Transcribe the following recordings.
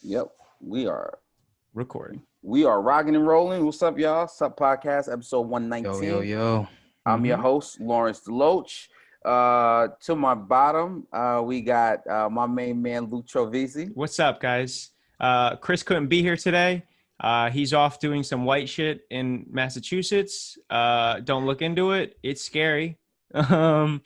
Yep, we are. Recording. We are rocking and rolling. What's up, y'all? Sup Podcast, episode Yo, yo, 119. yo. I'm your host, Lawrence Deloach. To my bottom, we got my main man, Luke Trovisi. What's up, guys? Chris couldn't be here today. He's off doing some white shit in Massachusetts. Don't look into it. It's scary. So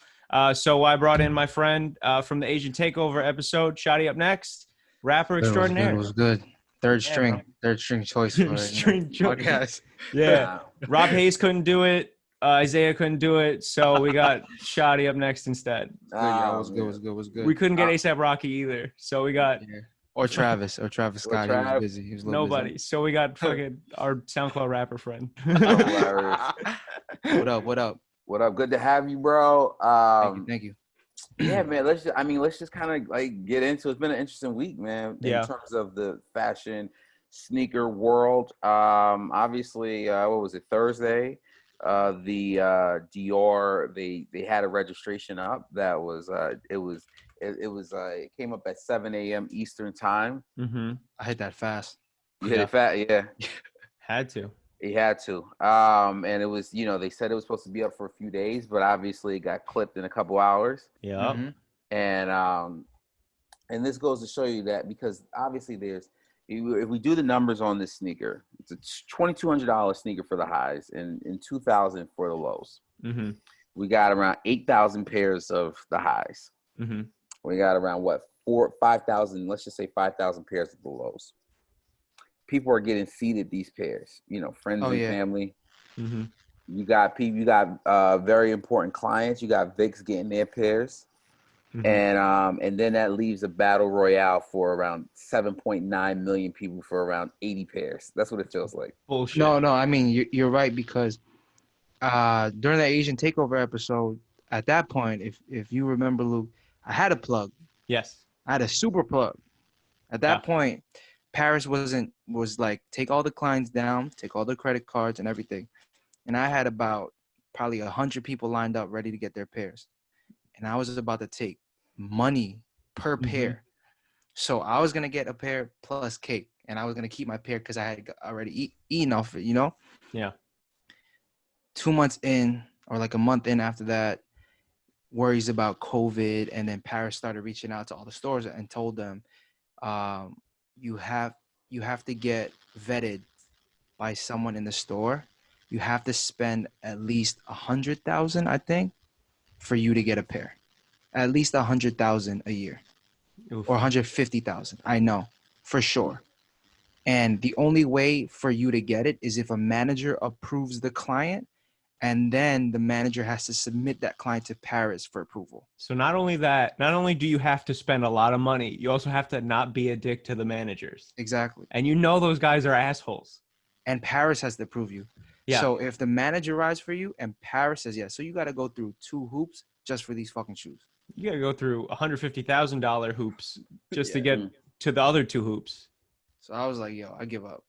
I brought in my friend from the Asian Takeover episode, ShottyUpNext, rapper extraordinaire. Was good. Third Yeah, string choice for String choice. podcast. Yeah. Rob Hayes couldn't do it. Isaiah couldn't do it. So we got Shotty up next instead. Good, yeah, was good. We couldn't get ASAP Rocky either. So we got Or Travis Scott. He was busy. He was a little nobody. busy. So we got fucking our SoundCloud rapper friend. What up? What up? Good to have you, bro. Thank you. Yeah, man. Let's just kind of like get into it. It's been an interesting week, man, in terms of the fashion sneaker world. Obviously, what was it, Thursday? The Dior, they had a registration up that was it came up at 7 a.m. Eastern time. Mm-hmm. I hit that fast. You hit it fast, yeah. Had to. He had to. And it was, they said it was supposed to be up for a few days, but obviously it got clipped in a couple hours. Yeah. Mm-hmm. And this goes to show you that, because obviously if we do the numbers on this sneaker, it's a $2,200 sneaker for the highs and $2,000 for the lows. Mm-hmm. We got around 8,000 pairs of the highs. Mm-hmm. We got around 5,000, let's just say 5,000 pairs of the lows. People are getting seeded these pairs, friends and family. Mm-hmm. You got very important clients. You got VIX getting their pairs. Mm-hmm. And then that leaves a battle royale for around 7.9 million people for around 80 pairs. That's what it feels like. Bullshit. No, I mean, you're right, because during the Asian Takeover episode, at that point, if you remember, Luke, I had a plug. Yes. I had a super plug. At that point, Paris was like, take all the clients down, take all the credit cards and everything. And I had about probably 100 people lined up ready to get their pairs. And I was about to take money per pair. So I was going to get a pair plus cake. And I was going to keep my pair because I had already eaten off it, Yeah. 2 months in, or like a month in after that, worries about COVID. And then Paris started reaching out to all the stores and told them, you have to get vetted by someone in the store. You have to spend at least 100,000, I think, for you to get a pair. At least 100,000 a year. Oof. Or 150,000. I know for sure. And the only way for you to get it is if a manager approves the client, and then the manager has to submit that client to Paris for approval. So not only do you have to spend a lot of money, you also have to not be a dick to the managers. Exactly. And those guys are assholes. And Paris has to approve you. Yeah. So if the manager rides for you and Paris says yes, so you got to go through 2 hoops just for these fucking shoes. You got to go through $150,000 hoops just to get to the other 2 hoops. So I was like, yo, I give up.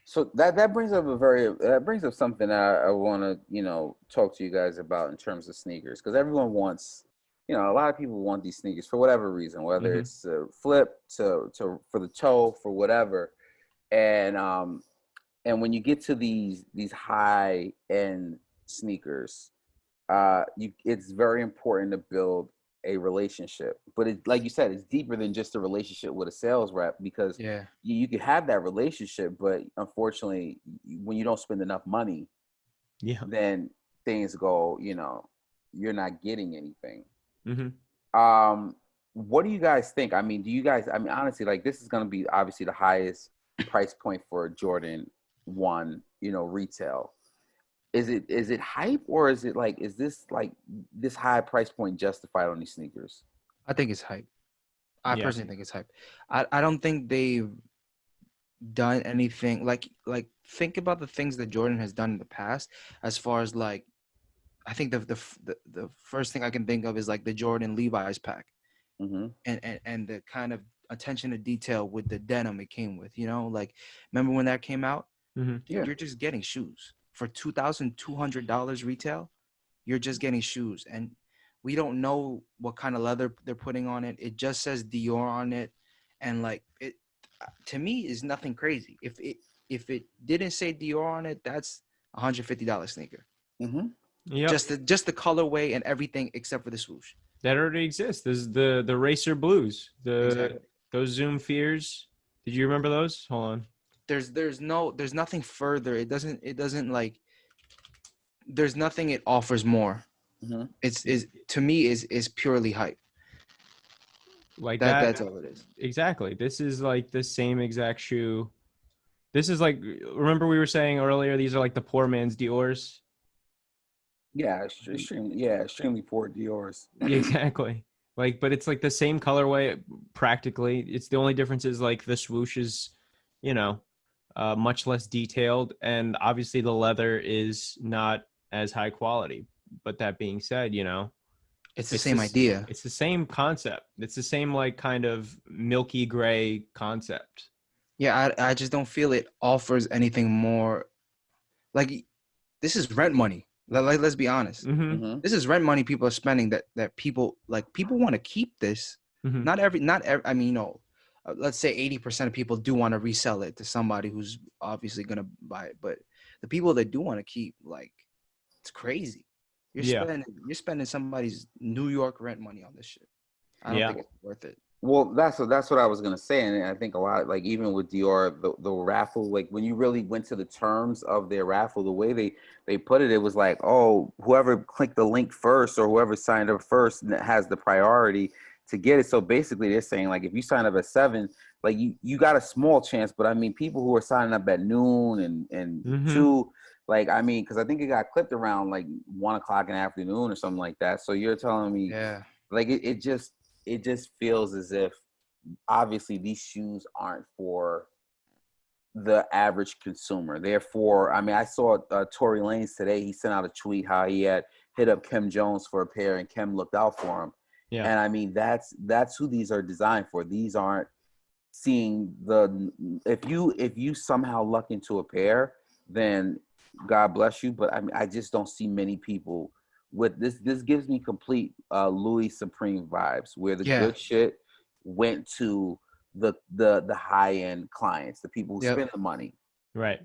So that brings up something I want to talk to you guys about in terms of sneakers, because everyone wants, a lot of people want these sneakers for whatever reason, whether it's flip to for the toe, for whatever, and when you get to these high end sneakers, it's very important to build a relationship, but like you said, it's deeper than just a relationship with a sales rep, because you can have that relationship, but unfortunately, when you don't spend enough money, then things go, you're not getting anything. Mm-hmm. What do you guys think? I mean, honestly, like, this is going to be obviously the highest price point for Jordan 1, retail. Is it hype, or is this high price point justified on these sneakers? I think it's hype. I personally think it's hype. I don't think they've done anything like think about the things that Jordan has done in the past, as far as like, I think the first thing I can think of is like the Jordan Levi's pack. Mm-hmm. and the kind of attention to detail with the denim it came with, like, remember when that came out? Mm-hmm. You're just getting shoes for $2,200 retail. You're just getting shoes, and we don't know what kind of leather they're putting on it. It just says Dior on it, and like, it, to me is nothing crazy. If it didn't say Dior on it, that's $150 sneaker. Mm-hmm. Yep. Just the colorway and everything except for the swoosh. That already exists. There's the Racer Blues, Exactly. those Zoom Fears. Did you remember those? Hold on. There's nothing further. It doesn't like there's nothing it offers more. Mm-hmm. It's is to me is purely hype. Like That's all it is. Exactly. This is like the same exact shoe. This is like, remember we were saying earlier, these are like the poor man's Dior's. Yeah, extremely poor Dior's. Exactly. Like, but it's like the same colorway practically. It's the only difference is like the swoosh is, you know, much less detailed, and obviously the leather is not as high quality. But that being said, you know, It's the same idea. It's the same concept. It's the same like kind of milky gray concept. Yeah, I just don't feel it offers anything more. Like this is rent money. Like let's be honest. Mm-hmm. Mm-hmm. This is rent money people are spending that people want to keep this. Mm-hmm. Not every I mean, you know, let's say 80% of people do want to resell it to somebody who's obviously going to buy it, but the people that do want to keep, like, it's crazy. You're spending somebody's New York rent money on this shit. I don't think it's worth it. Well, that's what I was gonna say, and I think a lot, like even with Dior, the raffle, like when you really went to the terms of their raffle, the way they put it, it was like, oh, whoever clicked the link first or whoever signed up first has the priority to get it. So basically, they're saying like if you sign up at 7, like you got a small chance, but I mean people who are signing up at noon and 2, like I mean, because I think it got clipped around like 1 o'clock in the afternoon or something like that. So you're telling me, like it just feels as if obviously these shoes aren't for the average consumer. Therefore, I mean, I saw Tory Lanez today. He sent out a tweet how he had hit up Kim Jones for a pair, and Kim looked out for him. Yeah. And I mean, that's who these are designed for. These aren't seeing the if you somehow luck into a pair, then God bless you. But I mean, I just don't see many people with this. This gives me complete Louis Supreme vibes, where the good shit went to the high end clients, the people who spend the money. Right.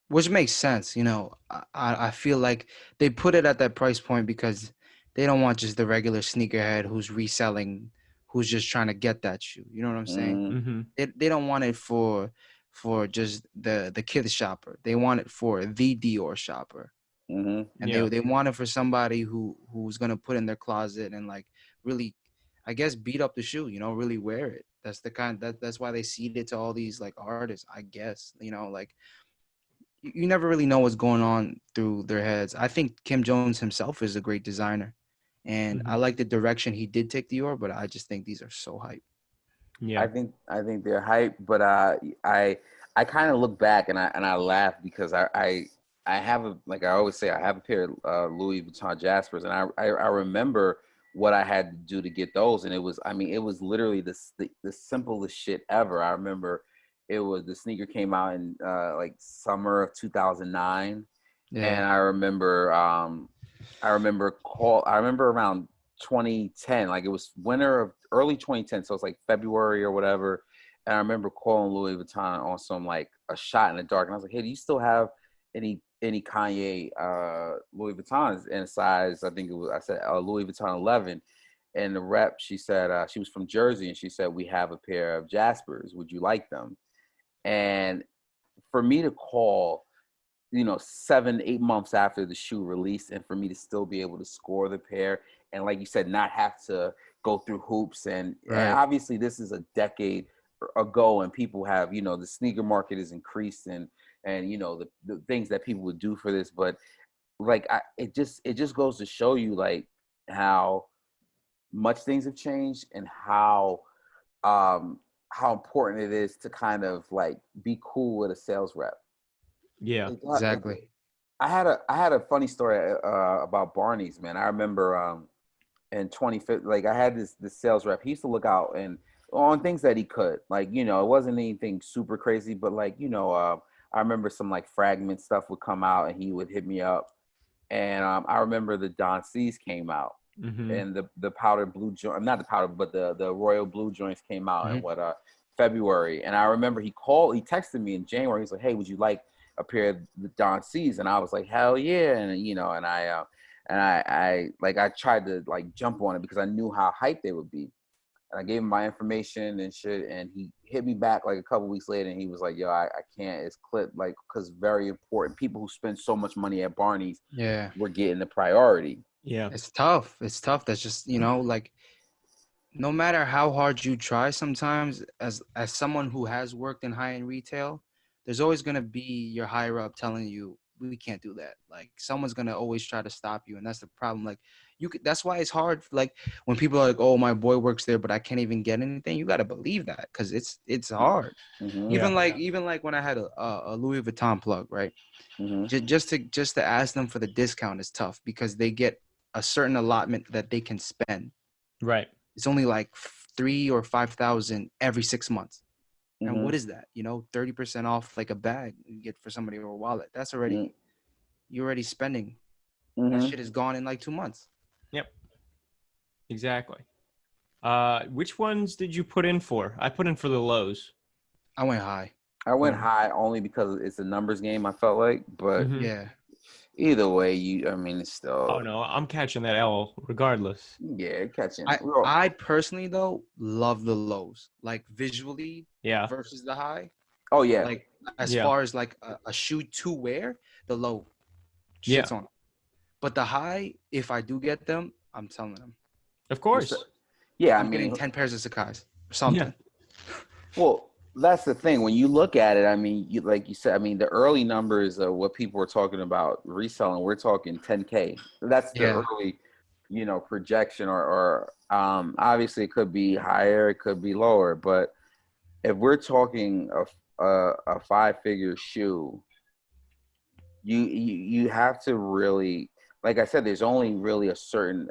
Which makes sense. You know, I feel like they put it at that price point because they don't want just the regular sneakerhead who's reselling, who's just trying to get that shoe. You know what I'm saying? Mm-hmm. They don't want it for just the kid shopper. They want it for the Dior shopper. Mm-hmm. And they want it for somebody who's gonna put in their closet and like really, I guess, beat up the shoe, you know, really wear it. That's the kind that's why they seed it to all these like artists, I guess. You know, like you never really know what's going on through their heads. I think Kim Jones himself is a great designer, and I like the direction he did take Dior, but I just think these are so hype. Yeah. I think they're hype, but I kind of look back and I laugh because I have a, like I always say, I have a pair of Louis Vuitton Jaspers, and I remember what I had to do to get those, and it was literally the simplest shit ever. I remember the sneaker came out in like summer of 2009, and I remember around 2010, like it was winter of early 2010, so it's like February or whatever. And I remember calling Louis Vuitton on some like a shot in the dark, and I was like, "Hey, do you still have any Kanye Louis Vuittons in a size?" I think it was, I said Louis Vuitton 11, and the rep, she said she was from Jersey, and she said, "We have a pair of Jaspers. Would you like them?" And for me to call, 7-8 months after the shoe released, and for me to still be able to score the pair, and like you said, not have to go through hoops, and obviously this is a decade ago, and people have, the sneaker market is increased, and the things that people would do for this, but like it just goes to show you like how much things have changed, and how important it is to kind of like be cool with a sales rep. Yeah, exactly. I had a funny story about Barney's, man. I remember in 2015, like I had this sales rep. He used to look out and on things that he could, like, it wasn't anything super crazy, but like, I remember some like fragment stuff would come out and he would hit me up. And I remember the Don C's came out, and the powder blue joint, not the powder, but the royal blue joints came out, and what February, and I remember he texted me in January. He's like, "Hey, would you like a pair of the Don C's?" And I was like, "Hell yeah!" And I tried to like jump on it because I knew how hyped they would be. And I gave him my information and shit, and he hit me back like a couple weeks later, and he was like, "Yo, I can't. It's clipped, like, because very important. People who spend so much money at Barney's, we're getting the priority." Yeah. It's tough. It's tough. That's just, like, no matter how hard you try, sometimes as someone who has worked in high-end retail, there's always gonna be your higher up telling you we can't do that. Like, someone's gonna always try to stop you, and that's the problem. Like, that's why it's hard. Like, when people are like, "Oh, my boy works there, but I can't even get anything," you gotta believe that, because it's hard. Mm-hmm. Even like when I had a Louis Vuitton plug, right? Mm-hmm. Just to ask them for the discount is tough because they get a certain allotment that they can spend. Right. It's only like 3,000 or 5,000 every 6 months. And Mm-hmm. what is that? 30% off like a bag you get for somebody or a wallet. That's already, you're already spending. That Mm-hmm. shit is gone in like 2 months. Yep. Exactly. Which ones did you put in for? I put in for the lows. I went high. I went high only because it's a numbers game. I felt like, but Yeah. either way, it's still. Oh no, I'm catching that L regardless. Yeah, catching. I personally though love the lows, like visually. Yeah. Versus the high. Oh yeah. Like as far as like a shoe to wear, the low shits on. But the high, if I do get them, I'm telling them. Of course. Yeah, I'm getting 10 pairs of Sakai's or something. Yeah. Well, that's the thing. When you look at it, like you said, the early numbers of what people were talking about reselling, we're talking 10K. That's the early, projection, or obviously it could be higher, it could be lower, but if we're talking a 5-figure shoe, you have to really, like I said, there's only really a certain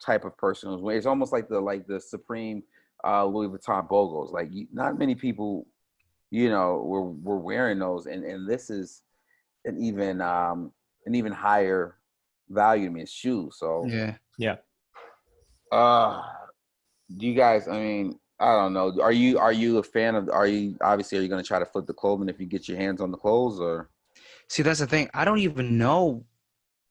type of person who's wearing. It's almost like the Supreme Louis Vuitton Bogos. Like not many people, were wearing those, and this is an even higher value to me. It's shoes. So yeah. Do you guys? I don't know. Are you a fan of? Are you going to try to flip the clothing if you get your hands on the clothes, or? See, that's the thing. I don't even know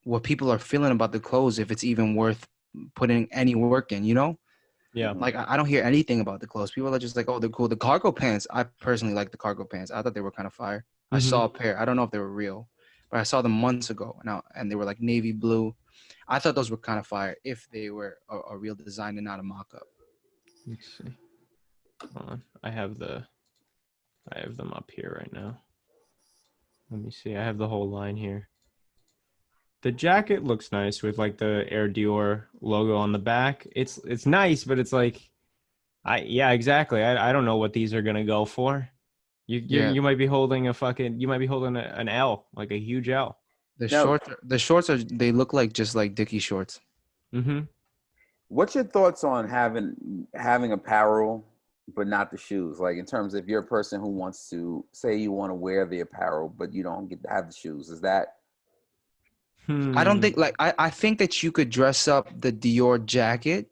what people are feeling about the clothes, if it's even worth putting any work in, Yeah. Like, I don't hear anything about the clothes. People are just like, oh, they're cool. The cargo pants, I personally like the cargo pants. I thought they were kind of fire. I saw a pair. I don't know if they were real, but I saw them months ago, and they were like navy blue. I thought those were kind of fire if they were a real design and not a mock-up. Let's see. Hold on. I have them up here right now. Let me see. I have the whole line here. The jacket looks nice with like the Air Dior logo on the back. It's nice, but it's like, exactly. I don't know what these are gonna go for. You might be holding an L, like a huge L. The shorts they look like just like Dickie shorts. Mm-hmm. What's your thoughts on having apparel but not the shoes? Like, in terms of, if you're a person who wants to, say you want to wear the apparel but you don't get to have the shoes, is that? I don't think, like, I think that you could dress up the Dior jacket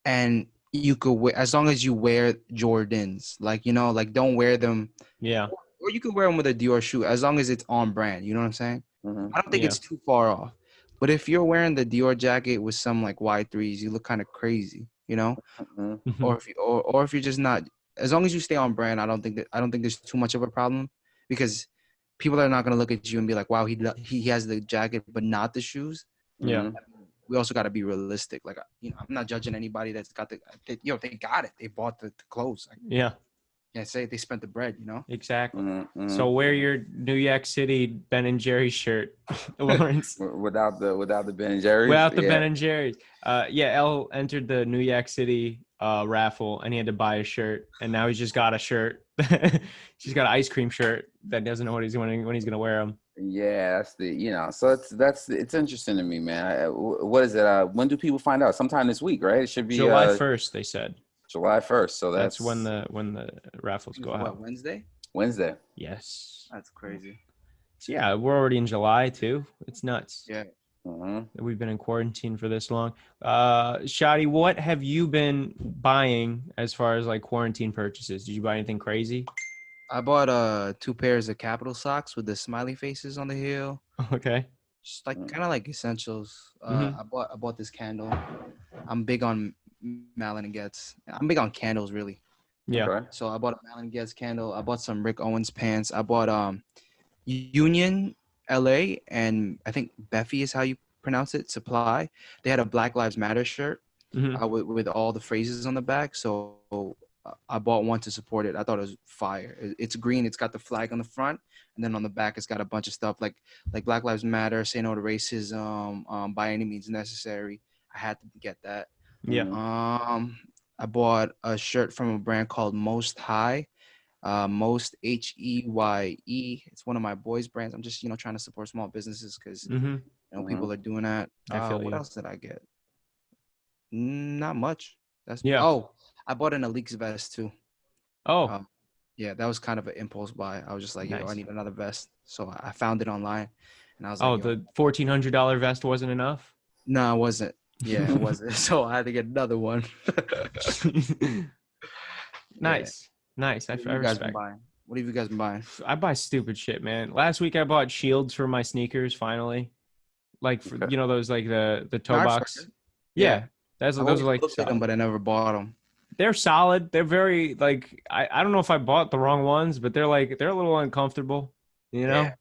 and you could wear, as long as you wear Jordans, like, like, don't wear them. Yeah. Or you could wear them with a Dior shoe as long as it's on brand. You know what I'm saying? Mm-hmm. I don't think it's too far off. But if you're wearing the Dior jacket with some like Y3s, you look kind of crazy, Mm-hmm. Or if you're just not, as long as you stay on brand, I don't think there's too much of a problem, because people are not gonna look at you and be like, wow, he has the jacket but not the shoes. Yeah. We also got to be realistic. Like, I'm not judging anybody that's got they got it. They bought the clothes. Like, say they spent the bread, Exactly. Mm-hmm. So wear your New York City Ben and Jerry's shirt, Lawrence. without the Ben and Jerry's. Without the Ben and Jerry's. Elle entered the New York City raffle, and he had to buy a shirt, and now he's just got a shirt. She's got an ice cream shirt that doesn't know when he's gonna wear them. Yeah, that's the So it's interesting to me, man. What is it? When do people find out? Sometime this week, right? It should be July 1st. They said July 1st. So that's when the raffles go out. Wednesday? Yes. That's crazy. So yeah, we're already in July too. It's nuts. Yeah. Mm-hmm. We've been in quarantine for this long. Shotty, what have you been buying as far as like quarantine purchases? Did you buy anything crazy? I bought 2 pairs of Capital socks with the smiley faces on the heel. Okay. Just like Mm. kind of like essentials. Mhm. I bought this candle. I'm big on Malin and Getz. I'm big on candles really. Yeah. Okay. So I bought a Malin and Getz candle. I bought some Rick Owens pants. I bought Union LA and I think Beffy is how you pronounce it. Supply. They had a Black Lives Matter shirt Mhm. with all the phrases on the back. So I bought one to support it. I thought it was fire. It's green. It's got the flag on the front, and then on the back, it's got a bunch of stuff like Black Lives Matter, say no to racism, by any means necessary. I had to get that. Yeah. Mhm. I bought a shirt from a brand called Most High. Most Heye. It's one of my boys' brands. I'm just trying to support small businesses because Mhm. people are doing that. I feel What you. else did I get? Not much. Yeah. I bought an Elix vest too. Oh, Um, yeah, that was kind of an impulse buy. I was just like, yo, I nice. need another vest. So I found it online, and I was like, Oh, yo, the $1,400 vest wasn't enough. no, it wasn't. Yeah, it wasn't. So I had to get another one. Yeah. Nice. Nice. I What have you guys been respect. buying? What have you guys been buying? I buy stupid shit, man. Last week I bought shields for my sneakers finally. Like for Okay. those like the toe I've box. heard. Yeah, Yeah. Those I've are always like looked at them, solid. but I never bought them. They're solid. They're very like I don't know if I bought the wrong ones, but they're a little uncomfortable, you Yeah. know?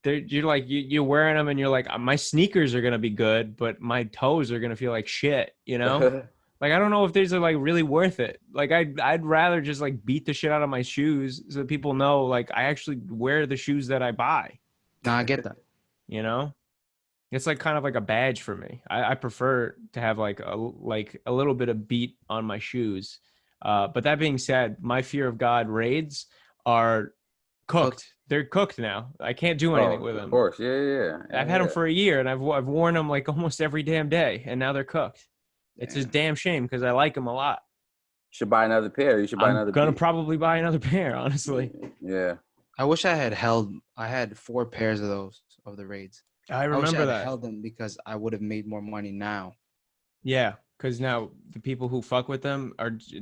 You're like you're wearing them and you're like my sneakers are going to be good, but my toes are going to feel like shit, you know? Like I don't know if these are like really worth it. Like I'd rather just like beat the shit out of my shoes so that people know like I actually wear the shoes that I buy, Nah, I get that. you know? It's like kind of like a badge for me. I prefer to have like a little bit of beat on my shoes. But that being said, my fear of God raids are Cooked. cooked. They're cooked now. I can't do anything Oh, with of them. course. Yeah, yeah, I've yeah, had them yeah. for a year and I've worn them like almost every damn day, and now they're cooked. It's a Damn. damn shame because I like them a lot. Should buy another pair. You should buy I'm another gonna pair. probably buy another pair, honestly. Yeah. I wish I had held. I had 4 pairs of those of the raids. I I wish I remember had that. held them because I would have made more money now. Yeah, because now the people who fuck with them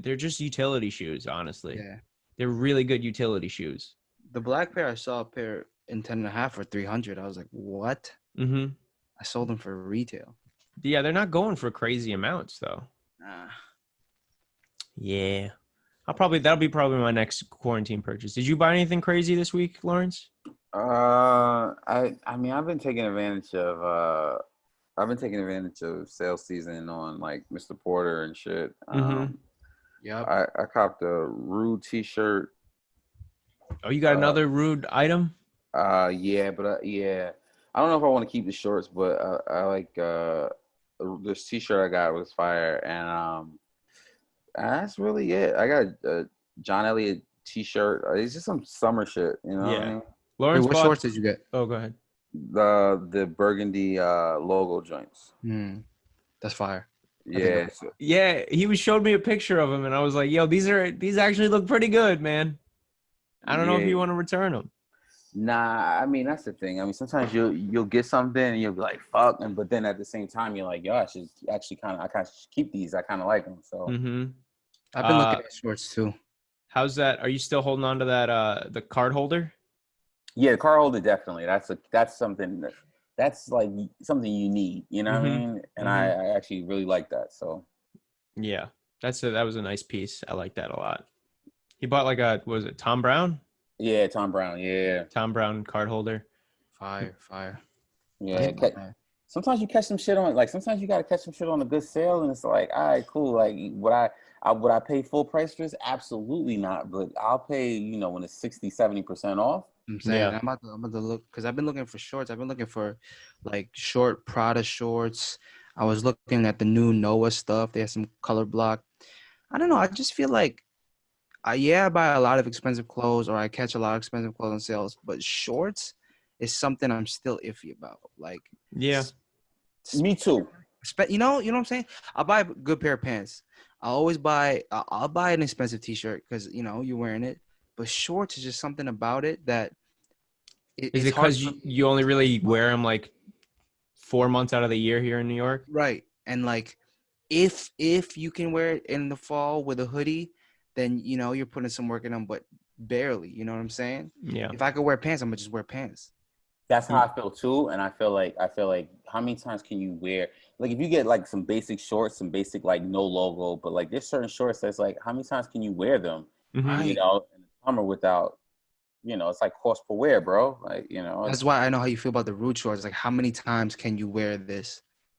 they're just utility shoes, honestly. Yeah. They're really good utility shoes. The black pair, I saw a pair in 10 and a half for 300. I was like, what? Mm-hmm. I sold them for retail. Yeah, they're not going for crazy amounts though. Nah. Yeah. That'll be probably my next quarantine purchase. Did you buy anything crazy this week, Lawrence? I mean, I've been taking advantage of sales season on like Mr. Porter and shit. Mm-hmm. Yep. I copped a Rude T-shirt. Oh, you got another rude item? Yeah, but yeah, I don't know if I want to keep the shorts, but I like this T-shirt I got was fire, and that's really it. I got a John Elliott T-shirt. It's just some summer shit, you know what I Yeah. mean? Lawrence What bought. shorts did you get? Oh, go ahead. The burgundy logo joints. That's fire. Yeah, Yeah, he showed me a picture of them, and I was like, "Yo, these actually look pretty good, man." I don't know if yeah. you want to return them. Nah, I mean that's the thing. I mean sometimes you'll get something and you'll be like fuck, but then at the same time you're like, yo, I should actually I kind of keep these. I kind of like them. So Mm-hmm. I've been looking at shorts too. How's that? Are you still holding on to that the card holder? yeah, car holder definitely. That's something that's like something you need. You know what I mean? And I actually really like that. So Yeah, that was a nice piece. I like that a lot. He bought like what was it Tom Brown? yeah, Tom Brown. Yeah, Tom Brown card holder. Fire. yeah. Yeah. Sometimes you catch some shit on like sometimes you gotta catch some shit on a good sale, and it's like, all right, cool. Like would I pay full price for this? Absolutely not. But I'll pay, when it's 60-70% off. I'm saying Yeah. I'm about to look because I've been looking for shorts. I've been looking for like short Prada shorts. I was looking at the new Noah stuff. They have some color block. I don't know. I just feel like I buy a lot of expensive clothes or I catch a lot of expensive clothes on sales, but shorts is something I'm still iffy about. Like, Yeah. Me too. you know what I'm saying? I'll buy a good pair of pants. I'll buy an expensive t-shirt because you're wearing it. But shorts is just something about it that Is it it's hard. because you only really wear them like 4 months out of the year here in New York. Right. And like if you can wear it in the fall with a hoodie, then you know you're putting some work in them, but barely. You know what I'm saying? Yeah. If I could wear pants, I'm gonna just wear pants. That's how I feel too, and I feel like how many times can you wear, like, if you get like some basic shorts, some basic like no logo, but like there's certain shorts that's like, how many times can you wear them, Mhm. you Right. know, in the summer without, you know, it's like cost per wear, bro. Like, you know, That's it's why I know how you feel about the root shorts. Like, how many times can you wear this?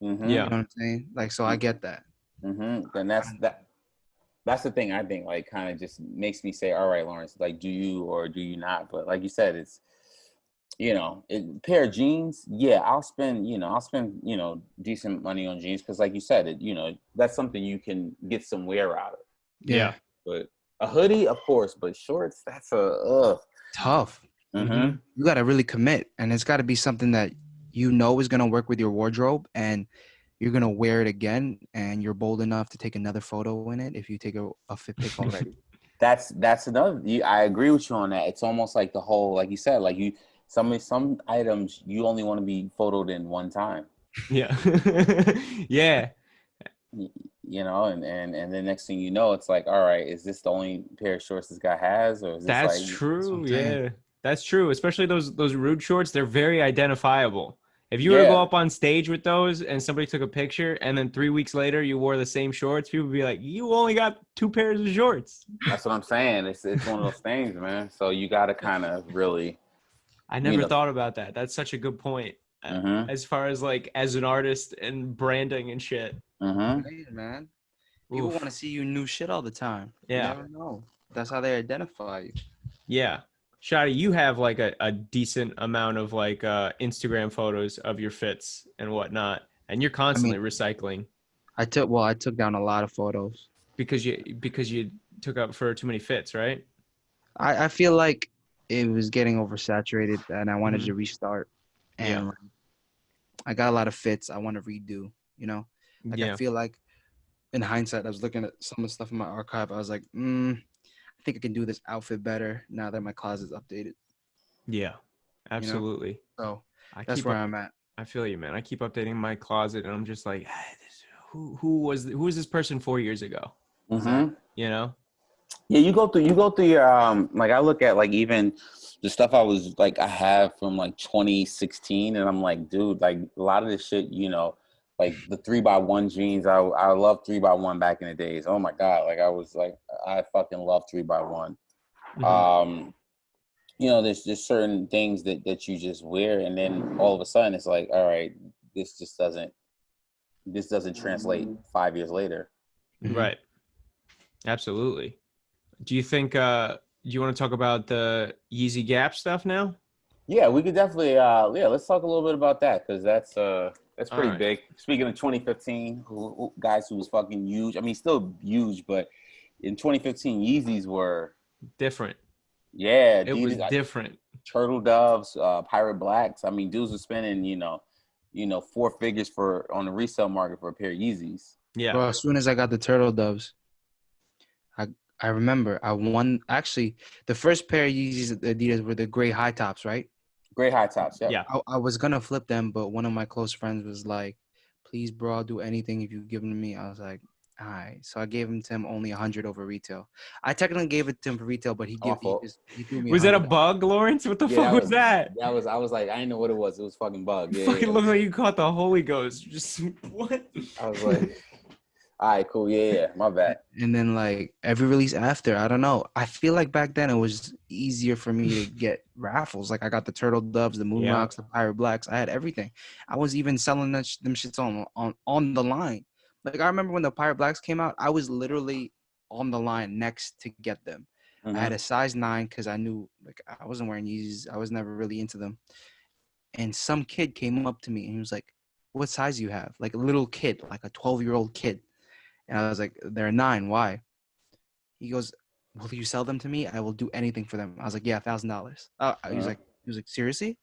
mm-hmm, You Yeah. know what I'm saying? Like, so I get that. mm-hmm. Then that's the thing I think like kind of just makes me say, all right, Lawrence, like, do you or do you not? But like you said, it's, you know, pair of jeans, yeah, I'll spend, you know, decent money on jeans because, like you said, it, you know, that's something you can get some wear out of. Yeah. But a hoodie, of course, but shorts, that's Tough. mm-hmm. You got to really commit, and it's got to be something that you know is gonna work with your wardrobe, and you're gonna wear it again, and you're bold enough to take another photo in it if you take a fit pic already. That's another. I agree with you on that. It's almost like the whole, like you said, like some items you only want to be photoed in one time. Yeah. Yeah. You know, and then next thing you know, it's like, all right, is this the only pair of shorts this guy has, or is this That's like, That's what true. I'm saying. Yeah. That's true. Especially those rude shorts, they're very identifiable. If you were to go yeah, up on stage with those and somebody took a picture and then 3 weeks later you wore the same shorts, people would be like, "You only got 2 pairs of shorts." that's what I'm saying. It's one of those things, man. So you got to kind of really, I you never know, thought about that. That's such a good point. mm-hmm, As far as like as an artist and branding and shit. mm-hmm. Right, man. People want to Oof. see you new shit all the time. You Yeah. never know. That's how they identify you. Yeah. Shotty, you have like a decent amount of like Instagram photos of your fits and whatnot, and you're I mean, constantly recycling I took down a lot of photos. because you took up for too many fits, right? I feel like it was getting oversaturated, and I wanted Mhm. to restart. Yeah. And like, I got a lot of fits I want to redo. You know, like I Yeah. feel like in hindsight, I was looking at some of the stuff in my archive. I was like, I think I can do this outfit better now that my closet's updated. Yeah. You know, Absolutely. so I that's keep where up. I'm at. I feel you, man. I keep updating my closet, and I'm just like, who was this person 4 years ago? Mm-hmm. Exactly. You know? Yeah, you go through your like, I look at like even the stuff I was like I have from like 2016, and I'm like, dude, like a lot of this shit, you know, like the 3x1 jeans. I love 3x1 back in the days. Oh my god, like I was like, I fucking love 3x1. Mhm. You know, there's just certain things that you just wear, and then all of a sudden it's like, all right, this just doesn't translate 5 years later. Mhm. Right. Absolutely. Do you think do you want to talk about the Yeezy Gap stuff now? Yeah, we could definitely yeah, let's talk a little bit about that because that's All pretty right. big. Speaking of 2015, guys who was fucking huge. I mean, still huge, but in 2015, Yeezys were, Different. yeah, It was Adidas, different. Turtle Doves, Pirate Blacks. I mean, dudes were spending, four figures for on the resale market for a pair of Yeezys. Yeah. Bro, as soon as I got the turtle doves, I I remember I won. Actually, the first pair of Yeezys Adidas were the gray high tops, right? Great high tops. Yep. Yeah. I was gonna flip them, but one of my close friends was like, "Please, bro, I'll do anything if you give them to me." I was like, "All right." So I gave him to him only 100 over retail. I technically gave it to him for retail, but My fault. he threw me Was that a $100. bug, Lawrence? What the Yeah, fuck was that? I was like, I didn't know what it was. It was fucking bug. You Yeah, fucking yeah. look like you caught the Holy Ghost. Just what? I was like, all right, cool. Yeah, yeah. My bad. And then like every release after, I don't know. I feel like back then it was easier for me to get raffles. Like I got the turtle doves, the moon Yeah. rocks, the pirate blacks. I had everything. I was even selling them shits on the line. Like I remember when the pirate blacks came out, I was literally on the line next to get them. I had Mm-hmm. a size 9 because I knew like I wasn't wearing Yeezys. I was never really into them. And some kid came up to me and he was like, "What size do you have?" Like a little kid, like a 12-year-old kid. And I was like, "They're 9. Why?" He goes, "Will you sell them to me? I will do anything for them." I was like, "Yeah, $1,000." He was like, "Seriously?"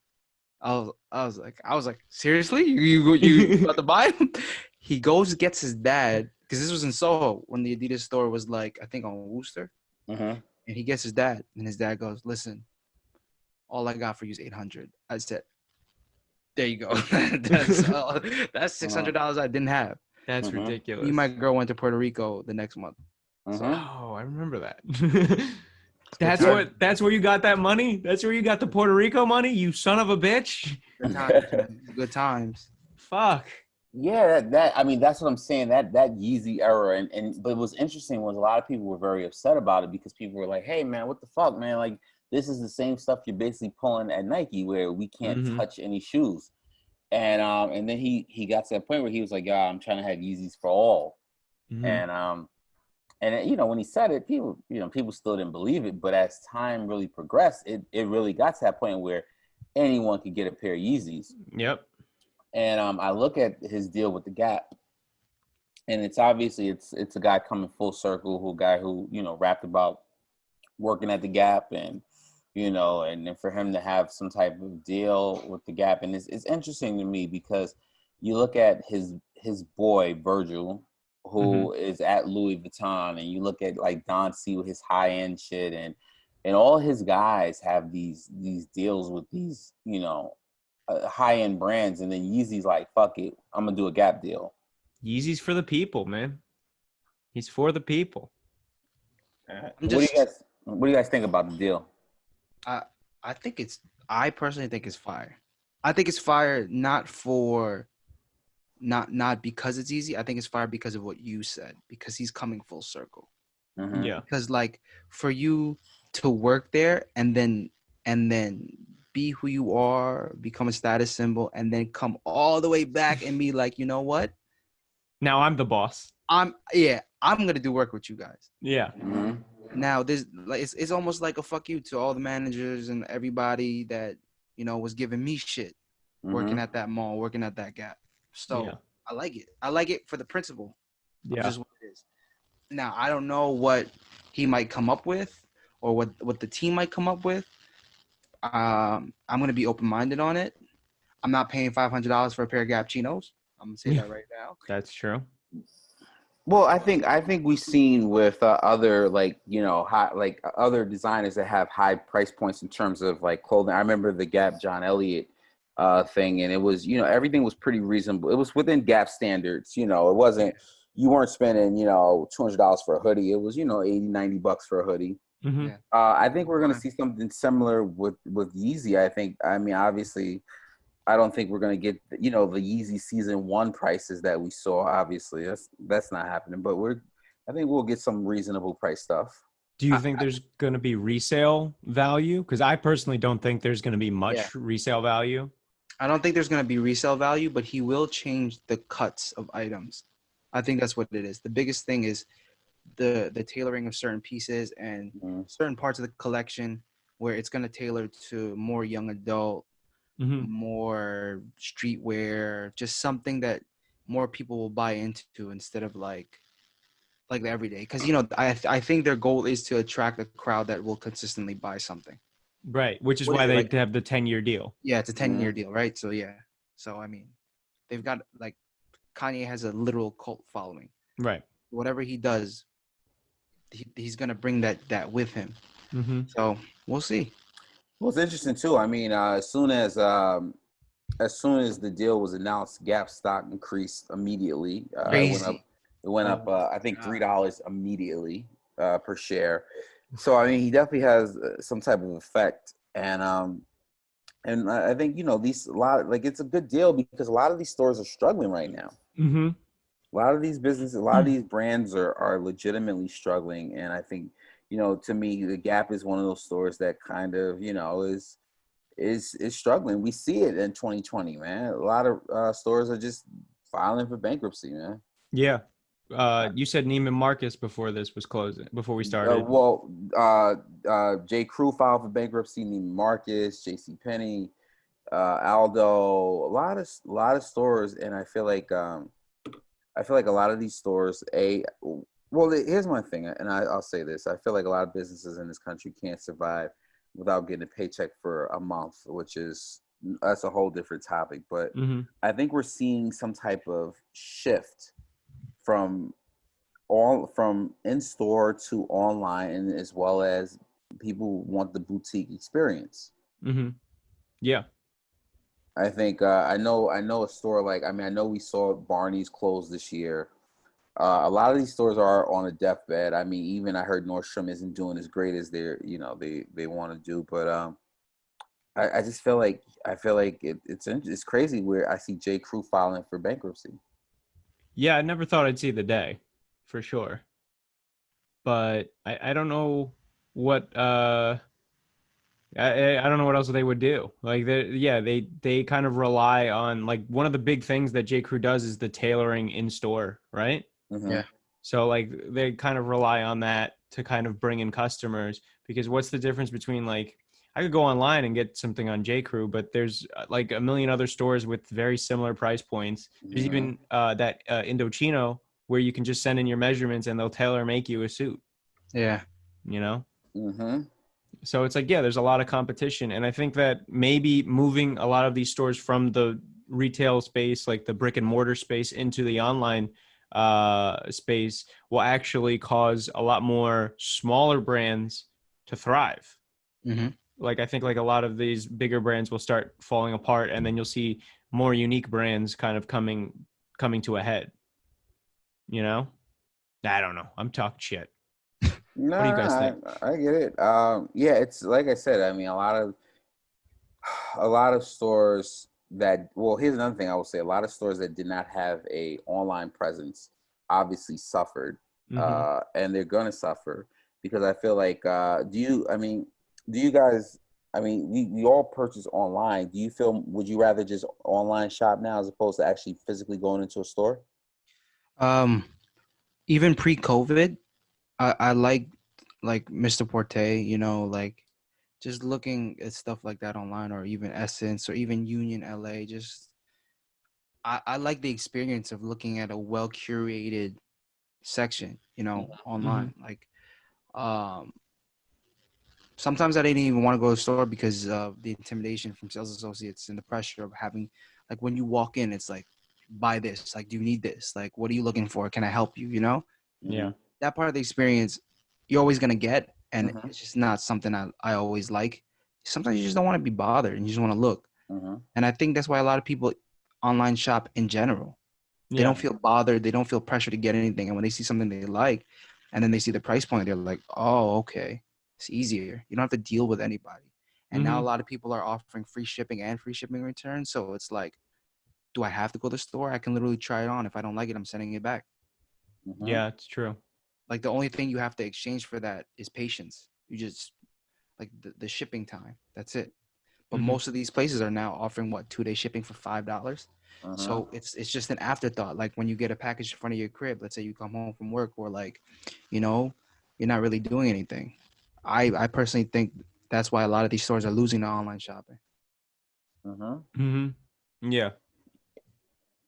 I was like, "Seriously? You about to buy them?" He goes, gets his dad, because this was in Soho when the Adidas store was like, I think on Wooster. Mm-hmm. And he gets his dad, and his dad goes, "Listen, all I got for you is 800." I said, There you go. That's $600 I didn't have. That's Mhm. ridiculous. Me and my girl went to Puerto Rico the next month. Oh, I remember that. time. That's where you got that money? That's where you got the Puerto Rico money, you son of a bitch? Good times, man. Good times. Fuck. Yeah, that I mean that's what I'm saying. That Yeezy era and but what's interesting was a lot of people were very upset about it because people were like, "Hey man, what the fuck, man? Like this is the same stuff you're basically pulling at Nike where we can't Mhm. touch any shoes." And then he got to that point where he was like, "Yeah, I'm trying to have Yeezys for all." Mhm. And when he said it, people still didn't believe it, but as time really progressed, it really got to that point where anyone could get a pair of Yeezys. Yep. And I look at his deal with the Gap, and it's obviously it's a guy coming full circle, who rapped about working at the Gap, and and then for him to have some type of deal with the Gap, and it's interesting to me because you look at his boy Virgil, who is at Louis Vuitton, and you look at like Don C with his high end shit, and all his guys have these deals with these high end brands, and then Yeezy's like, fuck it, I'm gonna do a Gap deal. Yeezy's for the people, man. He's for the people. What do you guys think about the deal? I personally think it's fire. I think it's fire not because it's easy. I think it's fire because of what you said, because he's coming full circle. Mm-hmm. Yeah. Because like for you to work there and then be who you are, become a status symbol, and then come all the way back and be like, you know what? Now I'm the boss. I'm gonna do work with you guys. Yeah. Mm-hmm. Now this like it's almost like a fuck you to all the managers and everybody that was giving me shit working at that mall, working at that Gap. So Yeah. I like it. I like it for the principle of Yeah. just what it is. Now I don't know what he might come up with or what the team might come up with. I'm gonna be open minded on it. I'm not paying $500 for a pair of Gap chinos. I'm gonna say that right now. That's true. Well, I think we've seen with other other designers that have high price points in terms of like clothing. I remember the Gap John Elliott thing, and it was everything was pretty reasonable. It was within Gap standards. It wasn't you weren't spending $200 for a hoodie. It was $80-$90 for a hoodie. Mm-hmm. Yeah. I think we're gonna see something similar with Yeezy. I mean, obviously, I don't think we're gonna get the Yeezy season 1 prices that we saw. Obviously, that's not happening. But I think we'll get some reasonable price stuff. Do you think there's going to be resale value? Because I personally don't think there's going to be much resale value. I don't think there's going to be resale value, but he will change the cuts of items. I think that's what it is. The biggest thing is the tailoring of certain pieces and certain parts of the collection where it's going to tailor to more young adult, more streetwear, just something that more people will buy into instead of like the everyday. Because I think their goal is to attract a crowd that will consistently buy something. Right, which is why they have the 10-year deal. Yeah, it's a 10-year deal, right? So yeah. So I mean, they've got like Kanye has a literal cult following. Right. Whatever he does, he's gonna bring that with him. So we'll see. Well, it's interesting too. I mean, as soon as the deal was announced, Gap stock increased immediately. Crazy. It went up. I think $3 immediately per share. So I mean, he definitely has some type of effect, and I think it's a good deal because a lot of these stores are struggling right now. A lot of these businesses, a lot of these brands are legitimately struggling, and I think to me, the Gap is one of those stores that kind of is struggling. We see it in 2020, man. A lot of stores are just filing for bankruptcy, man. Yeah. You said Neiman Marcus before this was closing, before we started. J. Crew filed for bankruptcy. Neiman Marcus, J.C. Penney, Aldo, a lot of stores, and I feel like a lot of these stores. Here's my thing, and I'll say this: I feel like a lot of businesses in this country can't survive without getting a paycheck for a month, that's a whole different topic. But I think we're seeing some type of shift from in-store to online, and as well as people want the boutique experience. Yeah. I think I know a store like, I mean, I know we saw Barney's close this year. A lot of these stores are on a deathbed. I mean, even I heard Nordstrom isn't doing as great as they want to do. But I just feel like it's crazy where I see J. Crew filing for bankruptcy. Yeah, I never thought I'd see the day, for sure. But I don't know what I don't know what else they would do. Like they kind of rely on, like, one of the big things that J. Crew does is the tailoring in store, right? Mm-hmm. Yeah. So like they kind of rely on that to kind of bring in customers, because what's the difference between, like, I could go online and get something on J. Crew, but there's like a million other stores with very similar price points. There's Mm-hmm. even that Indochino where you can just send in your measurements and they'll tailor make you a suit, Yeah. you know? Mm-hmm. So it's like, yeah, there's a lot of competition. And I think that maybe moving a lot of these stores from the retail space, like the brick and mortar space, into the online space will actually cause a lot more smaller brands to thrive. Mm-hmm. Like, I think like a lot of these bigger brands will start falling apart, and then you'll see more unique brands kind of coming to a head, you know? I don't know. I'm talking shit. What do you guys think? No, I get it. Yeah, it's like I said. I mean, a lot of stores that, well, here's another thing I will say. A lot of stores that did not have a online presence obviously suffered, Mm-hmm. and they're gonna suffer because I feel like, do you guys, I mean, we all purchase online. Do you feel, would you rather just online shop now as opposed to actually physically going into a store? Um, Even pre-COVID, I like Mr. Porte, like just looking at stuff like that online, or even Essence, or even Union LA. Just I like the experience of looking at a well curated section, Mm-hmm. online. Like um sometimes I didn't even want to go to the store because of the intimidation from sales associates and the pressure of having, like, when you walk in, it's like, buy this, like, do you need this, like, what are you looking for, can I help you, Mm-hmm. Yeah. that part of the experience you're always going to get, and Mm-hmm. it's just not something I always like. Sometimes you just don't want to be bothered and you just want to look. Mm-hmm. And I think that's why a lot of people online shop in general. They Yeah. don't feel bothered, they don't feel pressure to get anything, and when they see something they like and then they see the price point, they're like, oh, okay, it's easier, you don't have to deal with anybody. And now Mm-hmm. a lot of people are offering free shipping and free shipping returns, so it's like, do I have to go to the store? I can literally try it on. If I don't like it, I'm sending it back. Mm-hmm. Yeah, it's true. Like, the only thing you have to exchange for that is patience. You just, like, the shipping time, that's it. But Mm-hmm. most of these places are now offering, what, 2-day shipping for $5. Mm-hmm. So it's just an afterthought. Like, when you get a package in front of your crib, let's say you come home from work, or like, you know, you're not really doing anything. I personally think that's why a lot of these stores are losing to online shopping. Mm-hmm. Mm-hmm. Yeah.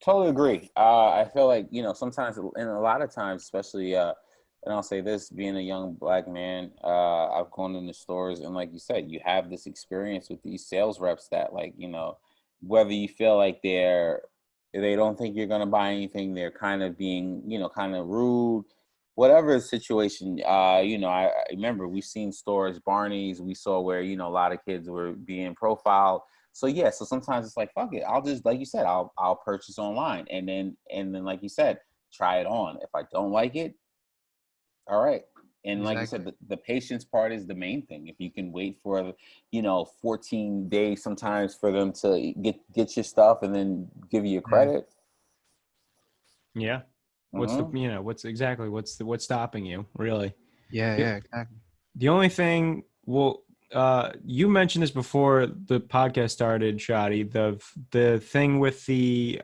Totally agree. I feel like, sometimes, and a lot of times, especially, and I'll say this, being a young black man, I've gone into stores, and like you said, you have this experience with these sales reps that, like, whether you feel like they don't think you're gonna buy anything, they're kind of being, kind of rude, whatever the situation. I remember we've seen stores, Barney's, we saw where, a lot of kids were being profiled. So yeah, so sometimes it's like, fuck it, I'll just, like you said, I'll purchase online, and then like you said, try it on. If I don't like it, all right. And like you said, Exactly. the patience part is the main thing. If you can wait for 14 days sometimes for them to get your stuff and then give you Yeah. credit. Yeah. What's the, Mm-hmm. what's stopping you, really? Yeah. The, Yeah. Exactly. the only thing, well, you mentioned this before the podcast started, Shotty. The thing with the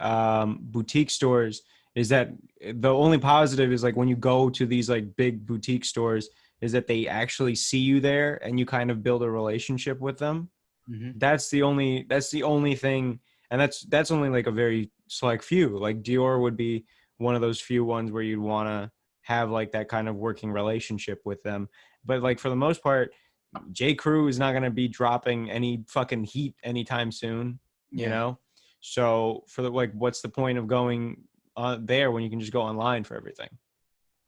boutique stores is that the only positive is, like, when you go to these like big boutique stores, is that they actually see you there and you kind of build a relationship with them. Mm-hmm. That's the only thing, and that's only like a very select few. Like Dior would be one of those few ones where you'd want to have like that kind of working relationship with them. But like for the most part, J. Crew is not going to be dropping any fucking heat anytime soon, you Yeah. know? So for the, like, what's the point of going there when you can just go online for everything?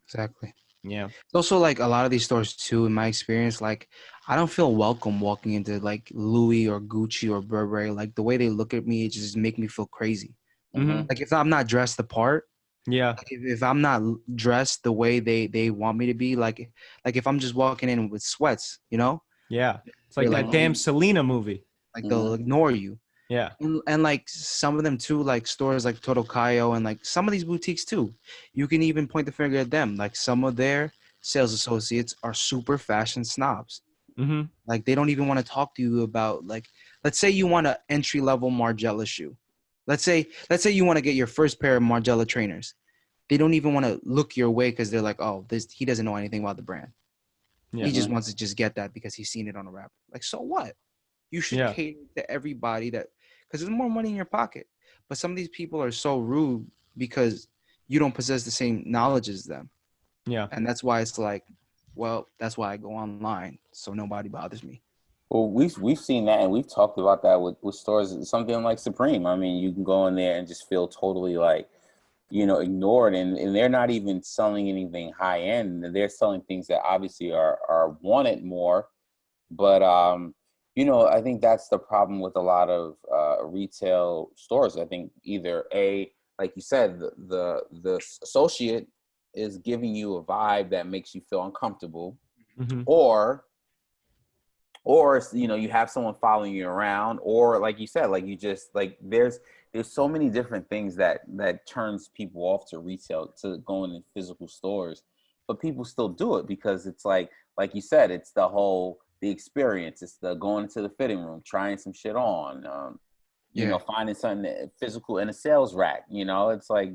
Exactly. Yeah. It's also like a lot of these stores too, in my experience, like I don't feel welcome walking into like Louis or Gucci or Burberry. Like the way they look at me, it just make me feel crazy. Mm-hmm. Like if I'm not dressed the part, Yeah. like if I'm not dressed the way they want me to be, like if I'm just walking in with sweats, you know, Yeah. It's they're like like, that oh, damn Selena movie. like they'll ignore you. Yeah. And like some of them too, like stores like Totokayo and like some of these boutiques too, you can even point the finger at them. Like some of their sales associates are super fashion snobs. Mm-hmm. Like they don't even want to talk to you about like, let's say you want an entry level Margiela shoe. Let's say you want to get your first pair of Margiela trainers. They don't even want to look your way because they're like, oh, this he doesn't know anything about the brand. Yeah. He just wants to just get that because he's seen it on a rapper. Like, so what? You should Yeah. cater to everybody that because there's more money in your pocket. But some of these people are so rude because you don't possess the same knowledge as them. Yeah. And that's why it's like, well, that's why I go online so nobody bothers me. Well, we've seen that, and we've talked about that with stores, something like Supreme. I mean, you can go in there and just feel totally like, ignored, and they're not even selling anything high end. They're selling things that obviously are wanted more, but I think that's the problem with a lot of retail stores. I think either like you said, the associate is giving you a vibe that makes you feel uncomfortable, Mm-hmm. or you have someone following you around, or like you said, like you just like there's so many different things that turns people off to retail, to going in physical stores, but people still do it because it's like you said, it's the experience, it's the going into the fitting room, trying some shit on, finding something physical in a sales rack. It's like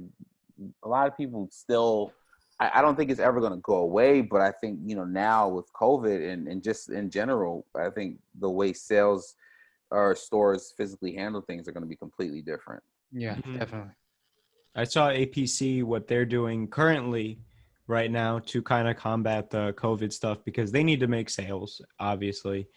a lot of people still, I don't think it's ever going to go away, but I think, now with COVID and just in general, I think the way sales or stores physically handle things are going to be completely different. Yeah, Mhm. definitely. I saw APC, what they're doing currently right now to kind of combat the COVID stuff because they need to make sales, obviously.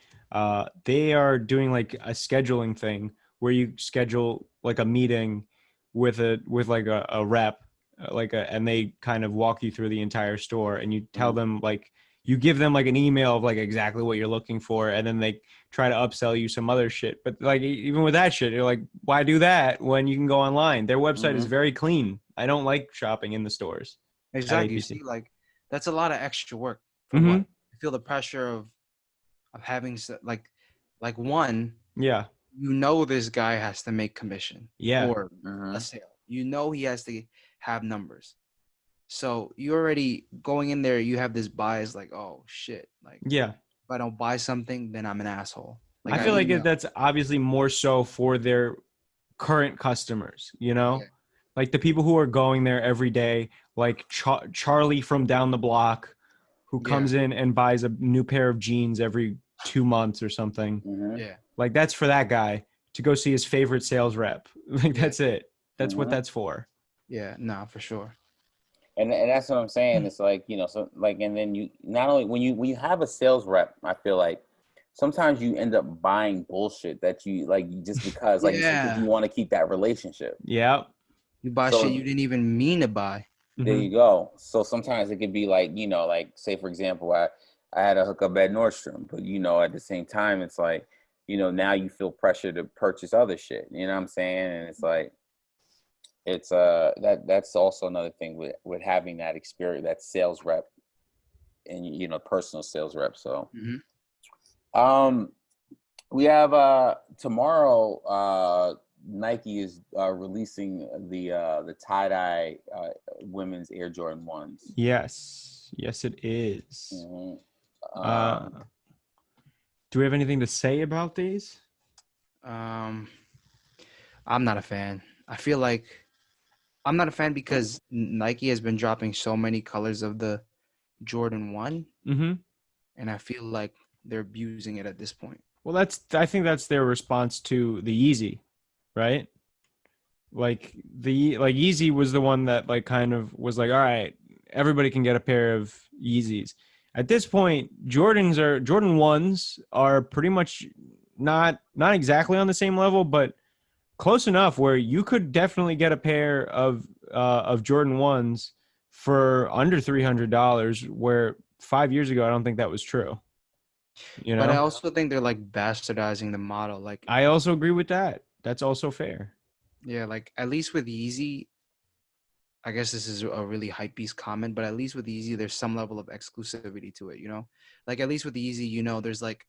They are doing like a scheduling thing where you schedule like a meeting with like a rep, and they kind of walk you through the entire store and you tell them like, you give them like an email of like exactly what you're looking for, and then they try to upsell you some other shit. But like even with that shit, you're like, why do that when you can go online? Their website is very clean. I don't like shopping in the stores at Exactly. You APC. see, like that's a lot of extra work for Mm-hmm. what? You feel the pressure of having like one, Yeah. this guy has to make commission Yeah. or a sale. He has to have numbers. So you already going in there, you have this bias like, oh shit, like Yeah. if I don't buy something, then I'm an asshole. Like I feel like know. that's obviously more so for their current customers, Yeah. like the people who are going there every day, like Charlie from down the block who comes in and buys a new pair of jeans every 2 months or something. Yeah. Like that's for that guy to go see his favorite sales rep. Like that's it. That's what that's for. Yeah, no, for sure. And that's what I'm saying. It's like, so like, and then you not only when you have a sales rep, I feel like sometimes you end up buying bullshit that you like just because, like you said, because you want to keep that relationship. Yeah. You buy shit you didn't even mean to buy. There you go. So sometimes it could be like, like say for example, I had a hookup at Nordstrom, but at the same time, it's like, now you feel pressure to purchase other shit. You know what I'm saying? And it's like, it's that's also another thing with having that experience, that sales rep, and personal sales rep. So we have tomorrow Nike is releasing the tie-dye women's Air Jordan 1s. Yes it is. Do we have anything to say about these? I'm not a fan. I feel like I'm not a fan because Nike has been dropping so many colors of the Jordan 1. And I feel like they're abusing it at this point. Well, I think that's their response to the Yeezy, right? Like Yeezy was the one that like kind of was like, all right, everybody can get a pair of Yeezys. At this point, Jordan 1s are pretty much not exactly on the same level, but close enough where you could definitely get a pair of Jordan 1s for under $300, where 5 years ago I don't think that was true. You know, But I also think they're like bastardizing the model. Like, I also agree with that. That's also fair. yeah, like at least with Yeezy, I guess this is a really hype beast comment, but at least with Yeezy, there's some level of exclusivity to it, you know? Like at least with Yeezy, you know, there's like,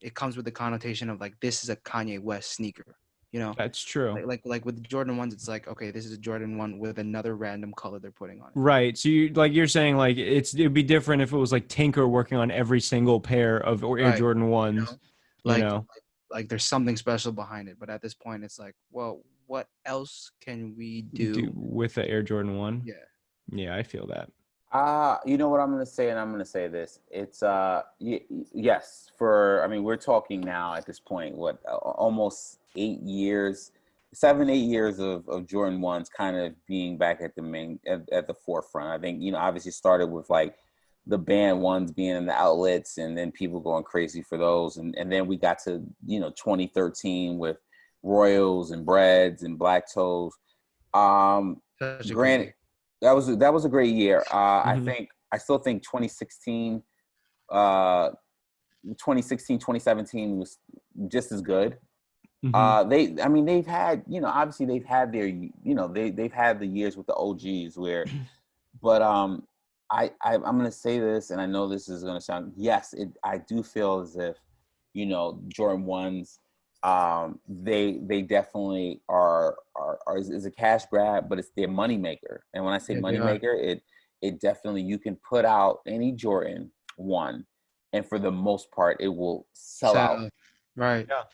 it comes with the connotation of like, this is a Kanye West sneaker, you know? That's true. Like with the Jordan 1s, it's like, okay, this is a Jordan 1 with another random color they're putting on it. Right. So you're saying like it'd be different if it was like Tinker working on every single pair of Air Right. Jordan You 1s, know? you Like, know. like there's something special behind it. But at this point, it's like, well, what else can we do? With the Air Jordan 1. Yeah. Yeah, I feel that. You know what I'm gonna say, and I'm gonna say this. It's yes. I mean, we're talking now at this point, what almost 8 years, 7, 8 years of Jordan 1s kind of being back at the forefront. I think, you know, obviously started with like the band ones being in the outlets, and then people going crazy for those, and then we got to, you know, 2013 with Royals and Breads and Black Toes. Such a great Granted, year. that was a great year. Mhm. I still think 2016, uh, 2017 was just as good. Mhm. I mean, they've had, you know, obviously they've had their, you know, they've had the years with the OGs where, but I'm gonna say this, and I know this is gonna sound, yes, I do feel as if, you know, Jordan 1s, they definitely are is a cash grab, but it's their money maker. And when I say Yeah, they money are. maker, it definitely, you can put out any Jordan 1, and for the most part, it will sell out So, right. Yeah.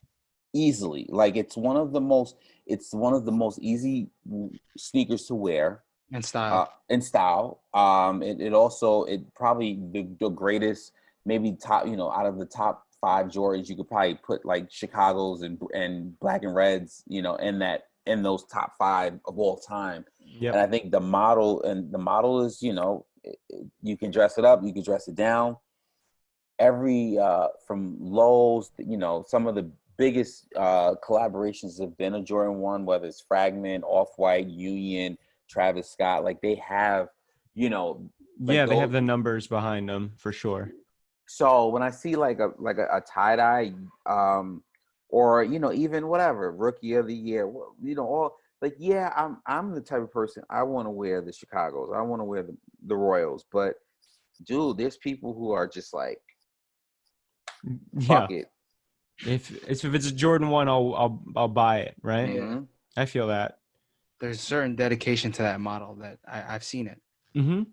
easily. Like it's one of the most easy sneakers to wear And style. in style. It also, it probably the greatest, maybe top, you know, out of the top 5 Jordans, you could probably put like Chicago's and Black and Reds, you know, in those top 5 of all time. Yep. And I think the model is, you know, you can dress it up, you can dress it down. Every from Lowe's, you know, some of the biggest collaborations have been a Jordan 1, whether it's Fragment, Off-White, Union, Travis Scott. Like they have, you know, like Yeah, they have those. the numbers behind them for sure. So when I see like a tie-dye, or, you know, even whatever rookie of the year, you know, all, like, yeah, I'm the type of person, I want to wear the Chicago's, I want to wear the Royals, but dude, there's people who are just like, Yeah. fuck it. If it's a Jordan 1, I'll buy it, right? Yeah. Mhm. I feel that. There's certain dedication to that model that I've seen it. Mhm.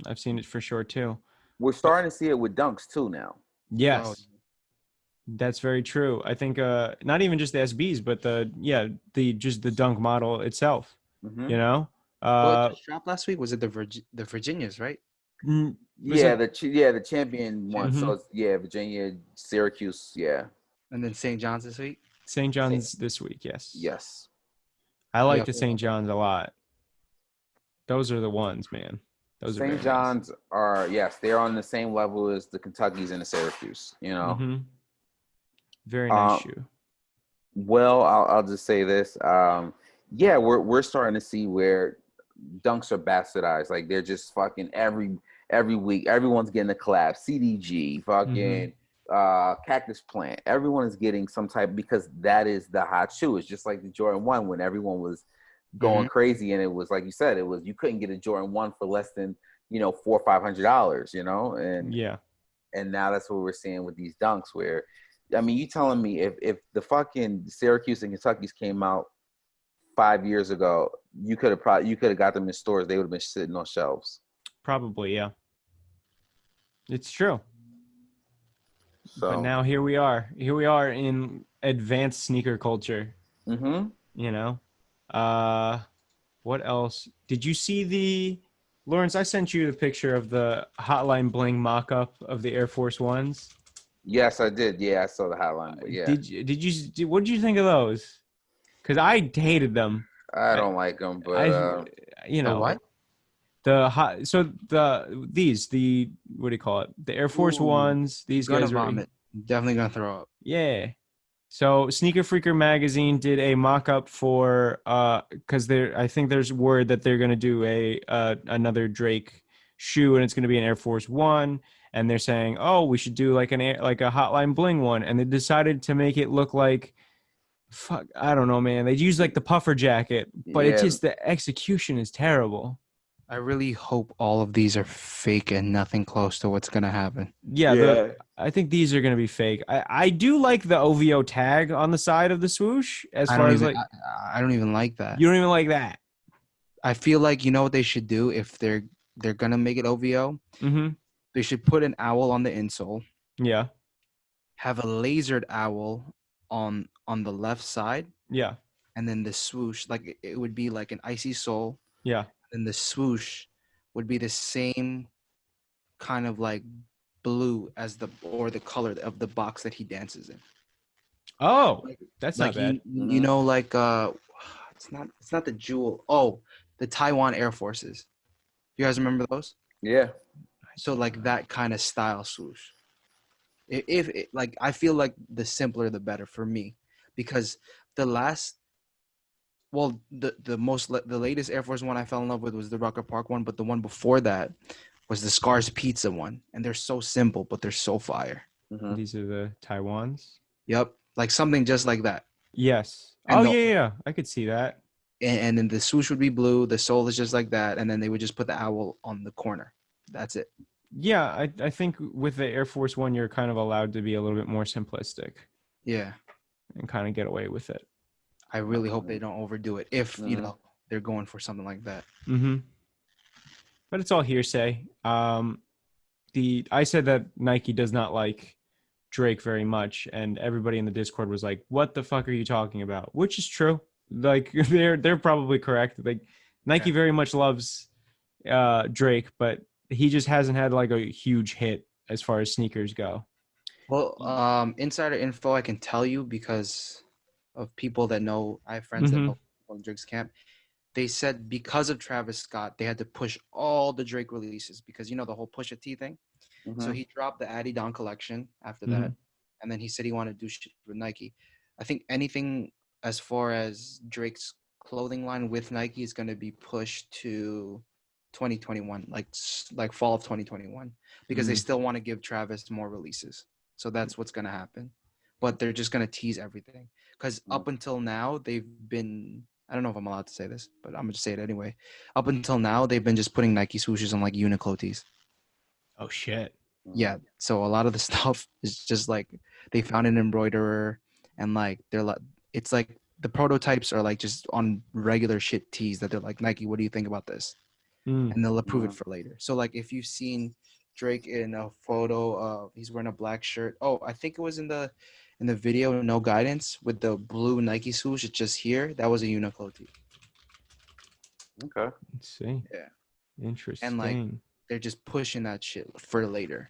I've seen it for sure too. We're starting to see it with dunks too now. Oh, Yes. That's very true. I think not even just the SBs, but the dunk model itself, Mm-hmm. you know? what Uh just dropped last week? Was it the Virginias, right? was Yeah, it the champion one. Mhm. So it's, yeah, Virginia, Syracuse. Yeah. And then St. John's this week. St. John's this week, yes. Yes. I like Yeah. the St. John's a lot. Those are the ones, man. Those are St. very nice. John's are, yes, they're on the same level as the Kentuckies and the Syracuse. You know. Mhm. Very nice Um. shoe. Well, I'll just say this. Yeah, we're starting to see where dunks are bastardized. Like they're just fucking every week. Everyone's getting a collab. CDG, Mhm. fucking Cactus Plant. Everyone is getting some type, because that is the hot shoe. It's just like the Jordan 1 when everyone was going crazy, and it was like you said, it was, you couldn't get a Jordan 1 for less than, you know, $400 or $500, you know, Yeah. and now that's what we're seeing with these dunks. Where, I mean, you telling me if the fucking Syracuse and Kentucky's came out 5 years ago, you could have got them in stores. They would have been sitting on shelves. Probably, yeah. It's true. But So, now here we are. Here we are in advanced sneaker culture, mm-hmm. you know? Uh what else? Did you see the Lawrence, I sent you the picture of the Hotline Bling mock-up of the Air Force Ones. Yes, I did. Yeah, I saw the hotline, but yeah, What did you think of those? Because I hated them. I I, don't like them, but I you The know, what? the hot so the what do you call it? The Air Force Ooh, Ones, these gonna guys were vomit. Definitely gonna throw up. yeah. So Sneaker Freaker magazine did a mock-up for because I think there's word that they're gonna do a another Drake shoe, and it's gonna be an Air Force One, and they're saying, oh, we should do like like a Hotline Bling one, and they decided to make it look like fuck, I don't know, man. They used like the puffer jacket, but it Yeah, just the execution is terrible. I really hope all of these are fake and nothing close to what's gonna happen. Yeah, yeah, I think these are gonna be fake. I do like the OVO tag on the side of the swoosh as far as like I don't even like that. you don't even like that. I feel like you know what they should do if they're gonna make it OVO. Mm-hmm. They should put an owl on the insole, Yeah. have a lasered owl on the left side, Yeah. and then the swoosh like it would be like an icy sole, Yeah. and the swoosh would be the same kind of like blue as the color of the box that he dances in. Oh, that's not Like bad. you know like it's not the jewel. Oh, the Taiwan Air Forces. You guys remember those? yeah. So like that kind of style swoosh. If it, like I feel like the simpler the better for me, because the last, well, the latest Air Force One I fell in love with was the Rucker Park one, but the one before that was the Scars Pizza one, and they're so simple, but they're so fire. Mhm. These are the Taiwans. Yep, like something just like that. Yes. And Oh the, yeah. I could see that. and then the swoosh would be blue, the sole is just like that, and then they would just put the owl on the corner. That's it. Yeah, I think with the Air Force One, you're kind of allowed to be a little bit more simplistic Yeah, and kind of get away with it. I really hope they don't overdo it if you Mhm. know they're going for something like that. Mm-hmm. But it's all hearsay. I said that Nike does not like Drake very much, and everybody in the Discord was like, "What the fuck are you talking about?" Which is true. Like they're probably correct. Like Nike very much loves Drake, but he just hasn't had like a huge hit as far as sneakers go. Well, insider info I can tell you because of people that know. I have friends that Mm-hmm. know from Drake's camp. They said because of Travis Scott, they had to push all the Drake releases because you know the whole Pusha T thing. So Mhm. he dropped the Adidon collection after Mm-hmm. that, and then he said he wanted to do shit with Nike. I think anything as far as Drake's clothing line with Nike is going to be pushed to 2021, like fall of 2021, because they Mm. still want to give Travis more releases. So that's what's going to happen. But they're just going to tease everything because up until now they've been. I don't know if I'm allowed to say this, but I'm gonna just say it anyway. Up until now, they've been just putting Nike swooshes on like Uniqlo tees. Oh shit. Yeah, so a lot of the stuff is just like they found an embroiderer, and like they're like it's like the prototypes are like just on regular shit tees that they're like, Nike, what do you think about this? Mm. And they'll approve it Mhm. for later. So like if you've seen Drake in a photo of he's wearing a black shirt. Oh, I think it was in the video No Guidance with the blue Nike swoosh. It's just here. That was a Uniqlo tee. Okay. Let's see. Yeah. And like Interesting. they're just pushing that shit for later.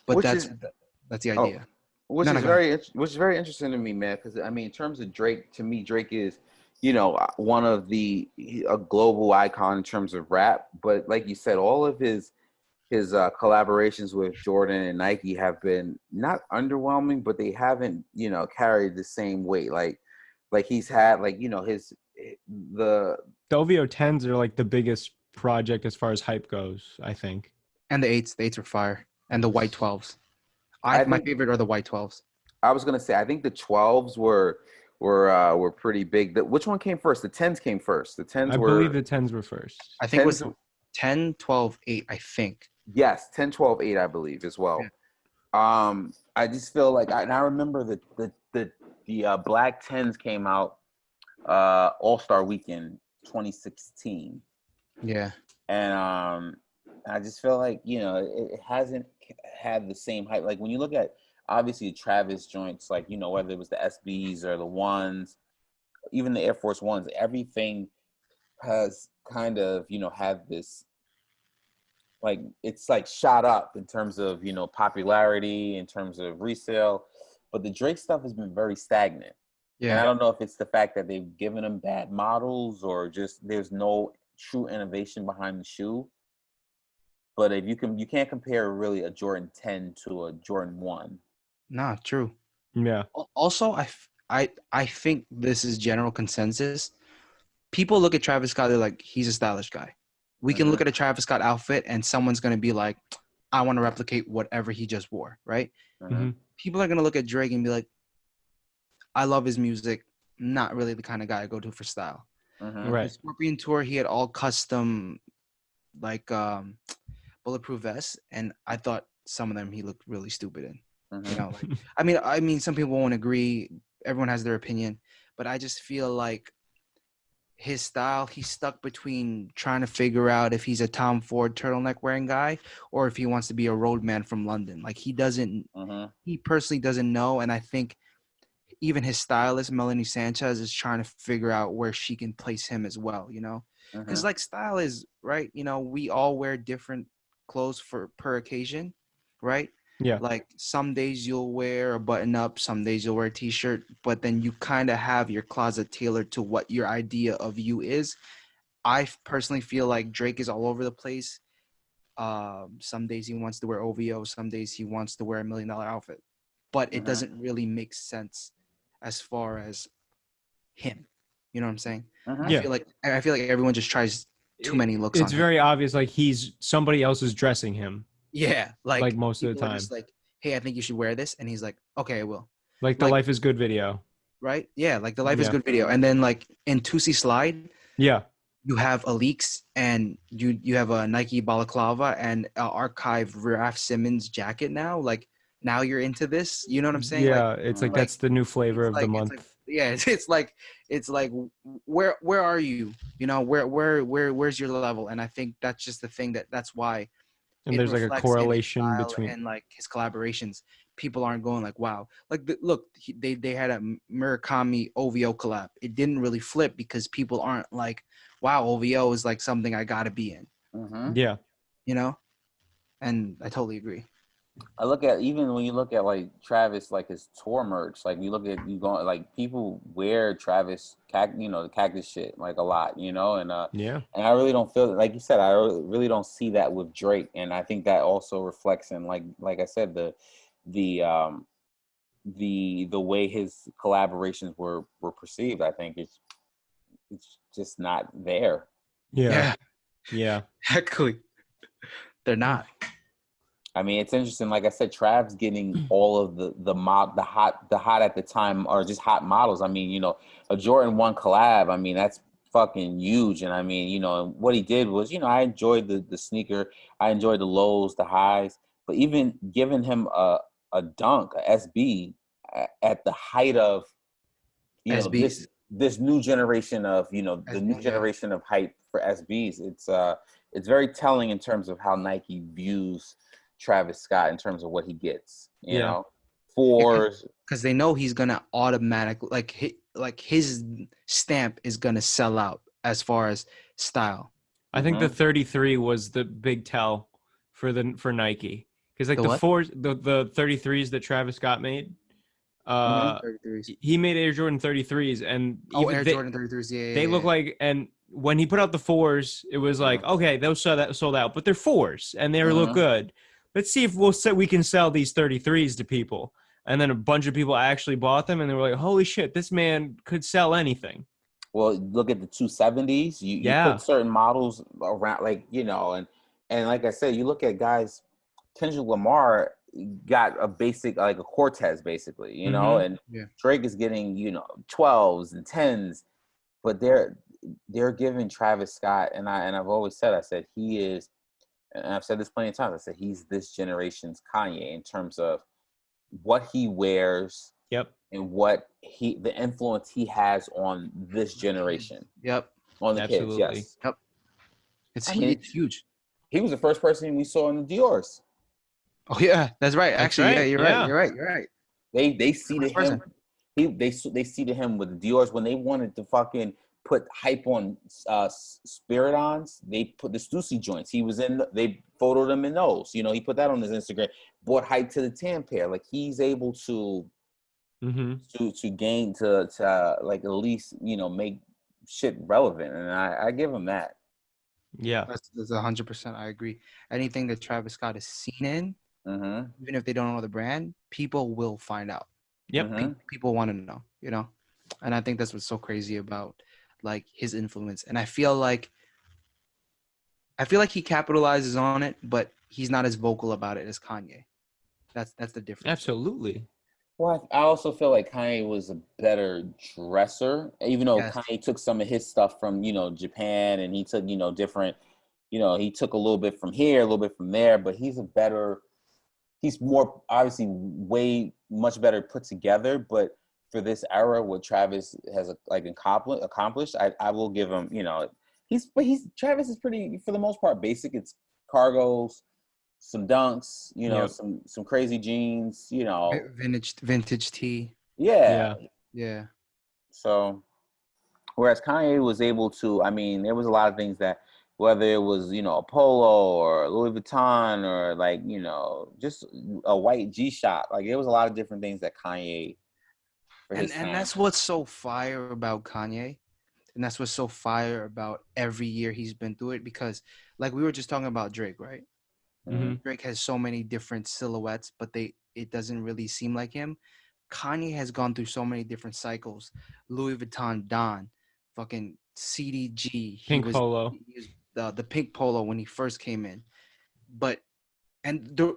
But Which that's is the oh, idea. which No, is no, go ahead. which is very interesting to me, man. Because I mean, in terms of Drake, to me, Drake is, you know, one of a global icon in terms of rap. But like you said, all of his collaborations with Jordan and Nike have been not underwhelming, but they haven't, you know, carried the same weight. Like he's had, like, you know, the The OVO 10s are like the biggest project as far as hype goes, I think. And the eights were fire. And the white 12s. I My think favorite are the white 12s. I was gonna say I think the 12s were pretty big. Which one came first? The 10s came first. The 10s I believe were the 10s were first. I think it 10s. was 10, 12, 8, I think. Yes, 10, 12, 8, I believe as Yeah. well. I just feel like I remember the Black 10s came out All-Star Weekend 2016. Yeah. And I just feel like, you know, it hasn't had the same hype. Like when you look at obviously Travis joints, like, you know, whether it was the SBs or the ones, even the Air Force Ones, everything has kind of, you know, had this, like, it's like shot up in terms of, you know, popularity, in terms of resale. But the Drake stuff has been very stagnant. And I Yeah. don't know if it's the fact that they've given him bad models or just there's no true innovation behind the shoe. But if you can't compare really a Jordan 10 to a Jordan 1. Nah, true. Yeah. Also, I think this is general consensus. People look at Travis Scott, they're like, he's a stylish guy. We can look at a Travis Scott outfit and someone's going to be like, I want to replicate whatever he just wore, right? Mm-hmm. People are going to look at Drake and be like, I love his music. Not really the kind of guy I go to for style. Right. The Scorpion tour, he had all custom, like, bulletproof vests. And I thought some of them he looked really stupid in. You know, like, I mean, some people won't agree. Everyone has their opinion. But I just feel like his style, he's stuck between trying to figure out if he's a Tom Ford turtleneck wearing guy or if he wants to be a roadman from London. Like he personally doesn't know. And I think even his stylist, Melanie Sanchez, is trying to figure out where she can place him as well, you know? Because like style is, right, you know, we all wear different clothes per occasion, right? Yeah. Like some days you'll wear a button up, some days you'll wear a t-shirt, but then you kind of have your closet tailored to what your idea of you is. I personally feel like Drake is all over the place. Some days he wants to wear OVO, some days he wants to wear $1 million outfit, but it doesn't really make sense as far as him. You know what I'm saying? Yeah. I feel like everyone just tries too many looks on It's him. very obvious, like he's somebody else is dressing him. Yeah, Like most of the people are time. just like, hey, I think you should wear this, and he's like, okay, I will. Like the Like, Life is Good video. right? Yeah, like the Life is Yeah. Good video, and then like in Tusi Slide, Yeah. you have Aleeks and you have a Nike balaclava and archive Raf Simmons jacket now. Like now you're into this. You know what I'm saying? Yeah. Like, It's like like that's the new flavor of the it's month. like yeah, it's like where are you? You know, where's your level? And I think that's just the thing that's why And it there's like a reflects in his correlation style between. and like his collaborations. People aren't going like, wow, like look, they had a Murakami OVO collab. It didn't really flip because people aren't like, wow, OVO is like something I gotta be in. Yeah. You know, and I totally agree. I look at, even when you look at like Travis, like his tour merch, like you look at, you going, like people wear Travis, the cactus shit like a lot, Yeah. and I really don't feel, like you said, I really don't see that with Drake, and I think that also reflects in, like I said, the the way his collaborations were perceived. I think it's just not there. Yeah. Yeah. Exactly. They're not. I mean, it's interesting. Like I said, Trav's getting all of the hot at the time, or just hot models. I mean, a Jordan 1 collab. I mean, that's fucking huge. And I mean, and what he did was, I enjoyed the sneaker. I enjoyed the lows, the highs, but even giving him a dunk, a SB, at the height of, SBs. this new generation of, the new SBs, yeah. generation of hype for SBs. It's very telling in terms of how Nike views Travis Scott in terms of what he gets, because they know he's gonna automatically like his stamp is gonna sell out as far as style. I think the 33 was the big tell for Nike, because like The what? the 33s that Travis Scott made, 33s. he made Air Jordan 33s, and Air Jordan 33s. Yeah, they look like, and when he put out the 4s, it was like, okay, those sold out, but they're 4s and they look good. Let's see if we can sell these 33s to people. And then a bunch of people actually bought them, and they were like, holy shit, this man could sell anything. Well, look at the 270s. You put certain models around, like, and like I said, you look at guys, Kendrick Lamar got a basic, like a Cortez, basically, and Drake is getting, 12s and 10s, but they're giving Travis Scott, and I've always said, I said he is, and I've said this plenty of times, I said he's this generation's Kanye in terms of what he wears. Yep. And the influence he has on this generation. Yep. On the Absolutely. kids, yes. Yep. It's huge. He was the first person we saw in the Dior's. Oh yeah, that's right. Actually, right. yeah, you're right. You're right. They seeded him. They seeded him with the Dior's when they wanted to fucking put hype on Spiridons. They put the Stussy joints. They photoed him in those. He put that on his Instagram. Brought hype to the tan pair. Like, he's able to gain to like at least make shit relevant, and I give him that. Yeah, that's 100%. I agree. Anything that Travis Scott is seen in, even if they don't know the brand, people will find out. Yep. Mhm. People want to know, you know, and I think that's what's so crazy about like his influence. And I feel like he capitalizes on it, but he's not as vocal about it as Kanye. That's the difference. Absolutely. Well, I also feel like Kanye was a better dresser, even though Yes. Kanye took some of his stuff from, Japan, and he took, different, he took a little bit from here, a little bit from there, but he's more obviously way much better put together. But for this era, what Travis has like accomplished, I will give him, he's Travis is pretty, for the most part, basic. It's cargos, some dunks, Yep. some crazy jeans, Vintage tea. yeah. Yeah. Yeah. So whereas Kanye was able to, I mean, there was a lot of things that, whether it was, a polo or Louis Vuitton or like, just a white G-Shock, like there was a lot of different things that Kanye for his And time. that's what's so fire about Kanye. And that's what's so fire about every year he's been through it, because like we were just talking about Drake, right? Mm-hmm. Drake has so many different silhouettes, but it doesn't really seem like him. Kanye has gone through so many different cycles. Louis Vuitton Don, fucking CDG. Pink polo. He was the pink polo when he first came in. But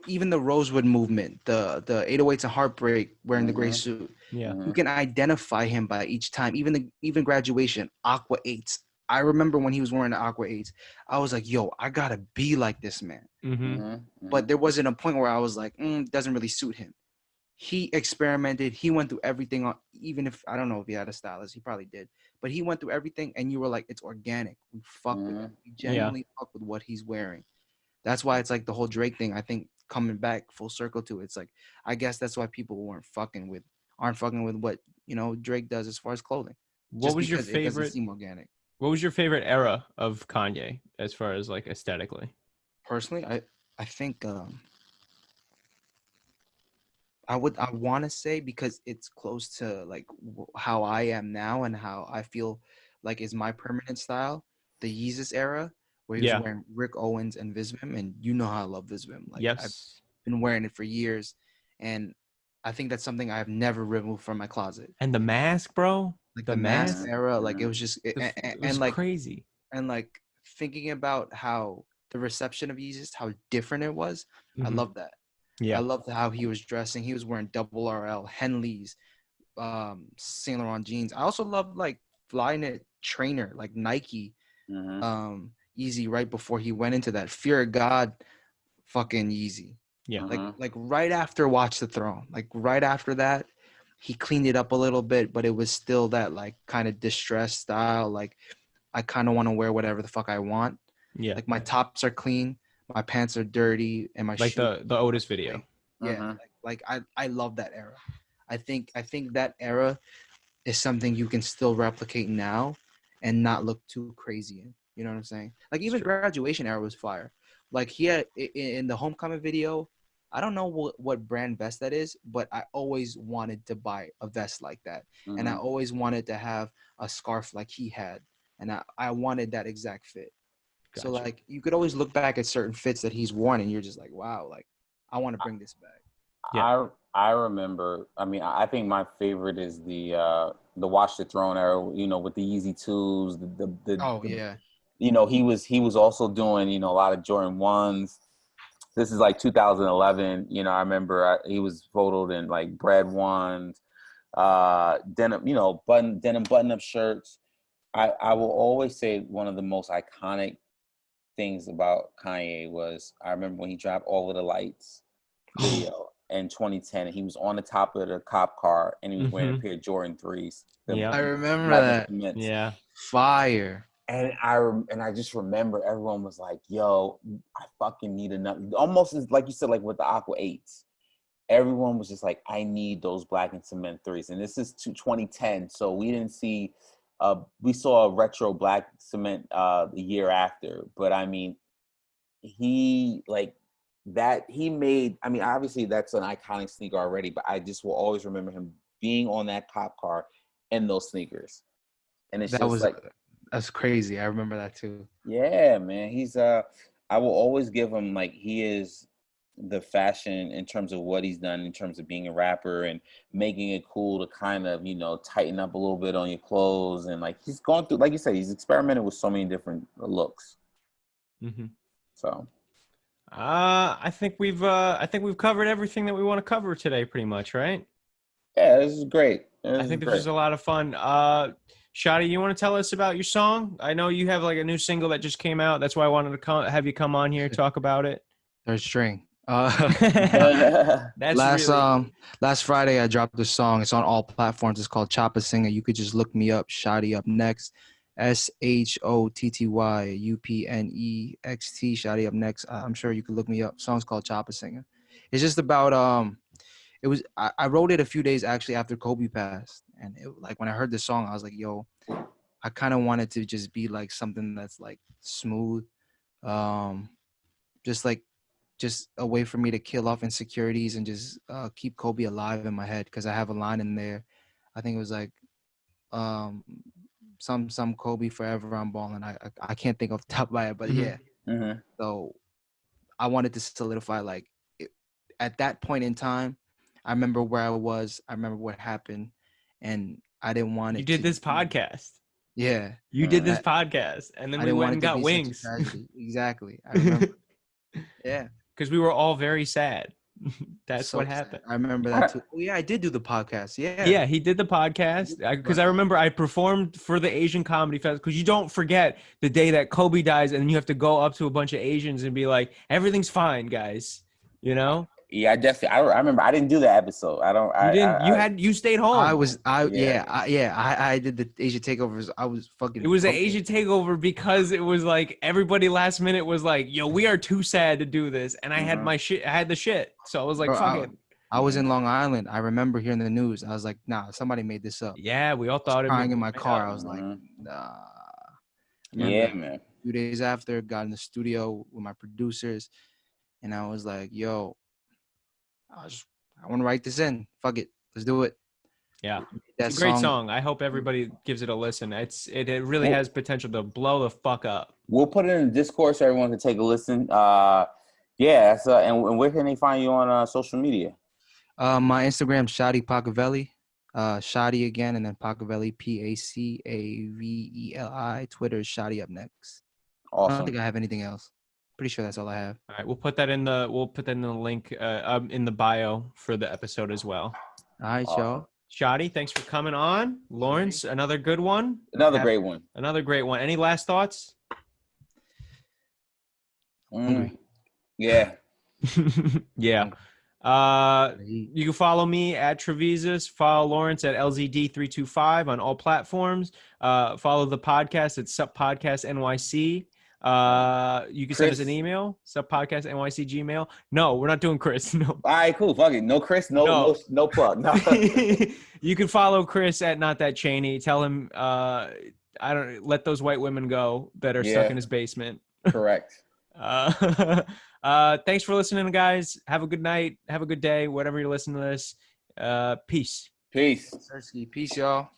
even the Rosewood movement, the 808s and Heartbreak wearing the gray Mm-hmm. suit. Yeah. You can identify him by each time. Even graduation, Aqua 8s. I remember when he was wearing the Aqua 8s, I was like, yo, I gotta be like this man. Mm-hmm. But there wasn't a point where I was like, doesn't really suit him. He experimented. He went through everything. Even if I don't know if he had a stylist, he probably did. But he went through everything, and you were like, it's organic. We fuck with it. We Yeah. genuinely fuck with what he's wearing. That's why it's like the whole Drake thing. I think coming back full circle to it's like, I guess that's why people aren't fucking with what Drake does as far as clothing, What just was your because it doesn't favorite? seem organic. What was your favorite era of Kanye as far as like aesthetically? Personally, I think I want to say, because it's close to like how I am now and how I feel like is my permanent style, the Yeezus era, where he was Yeah. wearing Rick Owens and Visvim, and you know how I love Visvim. Like I've Yes. been wearing it for years, and I think that's something I've never removed from my closet. And the mask, bro. Like The the mask mask. era, like it was just It was and like crazy. thinking about how the reception of Yeezus, how different it was. I Mm-hmm. love that. I Yeah. loved how he was dressing. He was wearing double RL, Henleys, Saint Laurent jeans. I also loved like Flyknit trainer, like Nike, Yeezy right before he went into that Fear of God fucking Yeezy. Yeah. Like right after Watch the Throne, like right after that, he cleaned it up a little bit, but it was still that like kind of distressed style. Like I kind of want to wear whatever the fuck I want. Yeah. Like my tops are clean, my pants are dirty, and my Like shoes. the Otis video. Yeah, like I love that era. I think that era is something you can still replicate now and not look too crazy in. You know what I'm saying? Like even graduation era was fire. Like he had in the homecoming video. I don't know what brand vest that is, but I always wanted to buy a vest like that, and I always wanted to have a scarf like he had, and I wanted that exact fit. Gotcha. So like you could always look back at certain fits that he's worn, and you're just like, wow, like I want to bring this back. Yeah. I remember. I mean, I think my favorite is the Watch the Throne era. With the Yeezy twos. Oh yeah. He was also doing a lot of Jordan ones. This is like 2011. I remember he was photoed in like bread ones, denim, denim button up shirts. I will always say one of the most iconic things about Kanye was I remember when he dropped All of the Lights video in 2010, and he was on the top of the cop car, and he was wearing a pair of Jordan 3s. Yeah. I remember 11 that. Cements. Yeah. Fire. And I just remember everyone was like, "Yo, I fucking need another." Almost as like you said, like with the Aqua 8s, everyone was just like, "I need those black and cement 3s." And this is 2010, so we didn't see. We saw a retro black cement the year after, but I mean, he like that. He made. I mean, obviously that's an iconic sneaker already, but I just will always remember him being on that cop car in those sneakers, and it's just like. That's crazy. I remember that too. Yeah, man. He's I will always give him like he is the fashion in terms of what he's done in terms of being a rapper and making it cool to kind of, tighten up a little bit on your clothes. And like he's gone through, like you said, he's experimented with so many different looks. Mm-hmm. So I think we've covered everything that we want to cover today pretty much, right? yeah, this is great. I think this was a lot of fun. Shotty, you want to tell us about your song? I know you have like a new single that just came out. That's why I wanted to have you come on here talk about it. Third string. That's last Friday I dropped the song. It's on all platforms. It's called Choppa Singer. You could just look me up, ShottyUpNext, ShottyUpNext, ShottyUpNext. I'm sure you could look me up. Song's called Choppa Singer. It's just about I wrote it a few days actually after Kobe passed, and like when I heard the song, I was like, yo, I kind of wanted to just be like something that's like smooth, just a way for me to kill off insecurities and just keep Kobe alive in my head, because I have a line in there. I think it was like some Kobe forever I'm balling. I can't think off the top of my head, but yeah. Mm-hmm. So I wanted to solidify at that point in time. I remember where I was. I remember what happened, and I didn't want it. You did this podcast. Yeah, you did this podcast, and then we went and got wings. Exactly. I remember. Yeah, because we were all very sad. That's what happened. I remember that too. Oh, yeah, I did do the podcast. Yeah, he did the podcast because I remember I performed for the Asian Comedy Festival, because you don't forget the day that Kobe dies and you have to go up to a bunch of Asians and be like, everything's fine, guys. Yeah, I remember. I didn't do that episode. You stayed home. I did the Asian takeovers. I was fucking. It was an Asian takeover because it was like everybody last minute was like, "Yo, we are too sad to do this," and I had my shit. I had the shit, so I was like, "Fuck it." I was in Long Island. I remember hearing the news. I was like, "Nah, somebody made this up." Yeah, we all thought it. Crying in my car. I was like, "Nah." Yeah, man. A few days after, got in the studio with my producers, and I was like, "Yo, I want to write this in. Fuck it. Let's do it." Yeah. It's a great song. I hope everybody gives it a listen. It really has potential to blow the fuck up. We'll put it in the Discord so everyone can take a listen. And where can they find you on social media? My Instagram, Shotty Pacaveli. Shotty again, and then Pacaveli, Pacaveli. Twitter is ShottyUpNext. Awesome. I don't think I have anything else. Pretty sure that's all I have. All right, we'll put that in the link in the bio for the episode as well. All right, y'all. Shotty, thanks for coming on. Lawrence, another good one. Another great one. Any last thoughts? Yeah. Yeah. You can follow me at Trevisus. Follow Lawrence at LZD325 on all platforms. Follow the podcast at Sup Podcast NYC. You can send us an email, suppodcastnyc@gmail.com. No, we're not doing Chris. No. All right, cool. Fuck it. No Chris, no plug. No. You can follow Chris at Not That Cheney. Tell him I don't let those white women go that are stuck in his basement. Correct. Thanks for listening, guys. Have a good night. Have a good day. Whatever you're listening to this. Peace. Peace, y'all.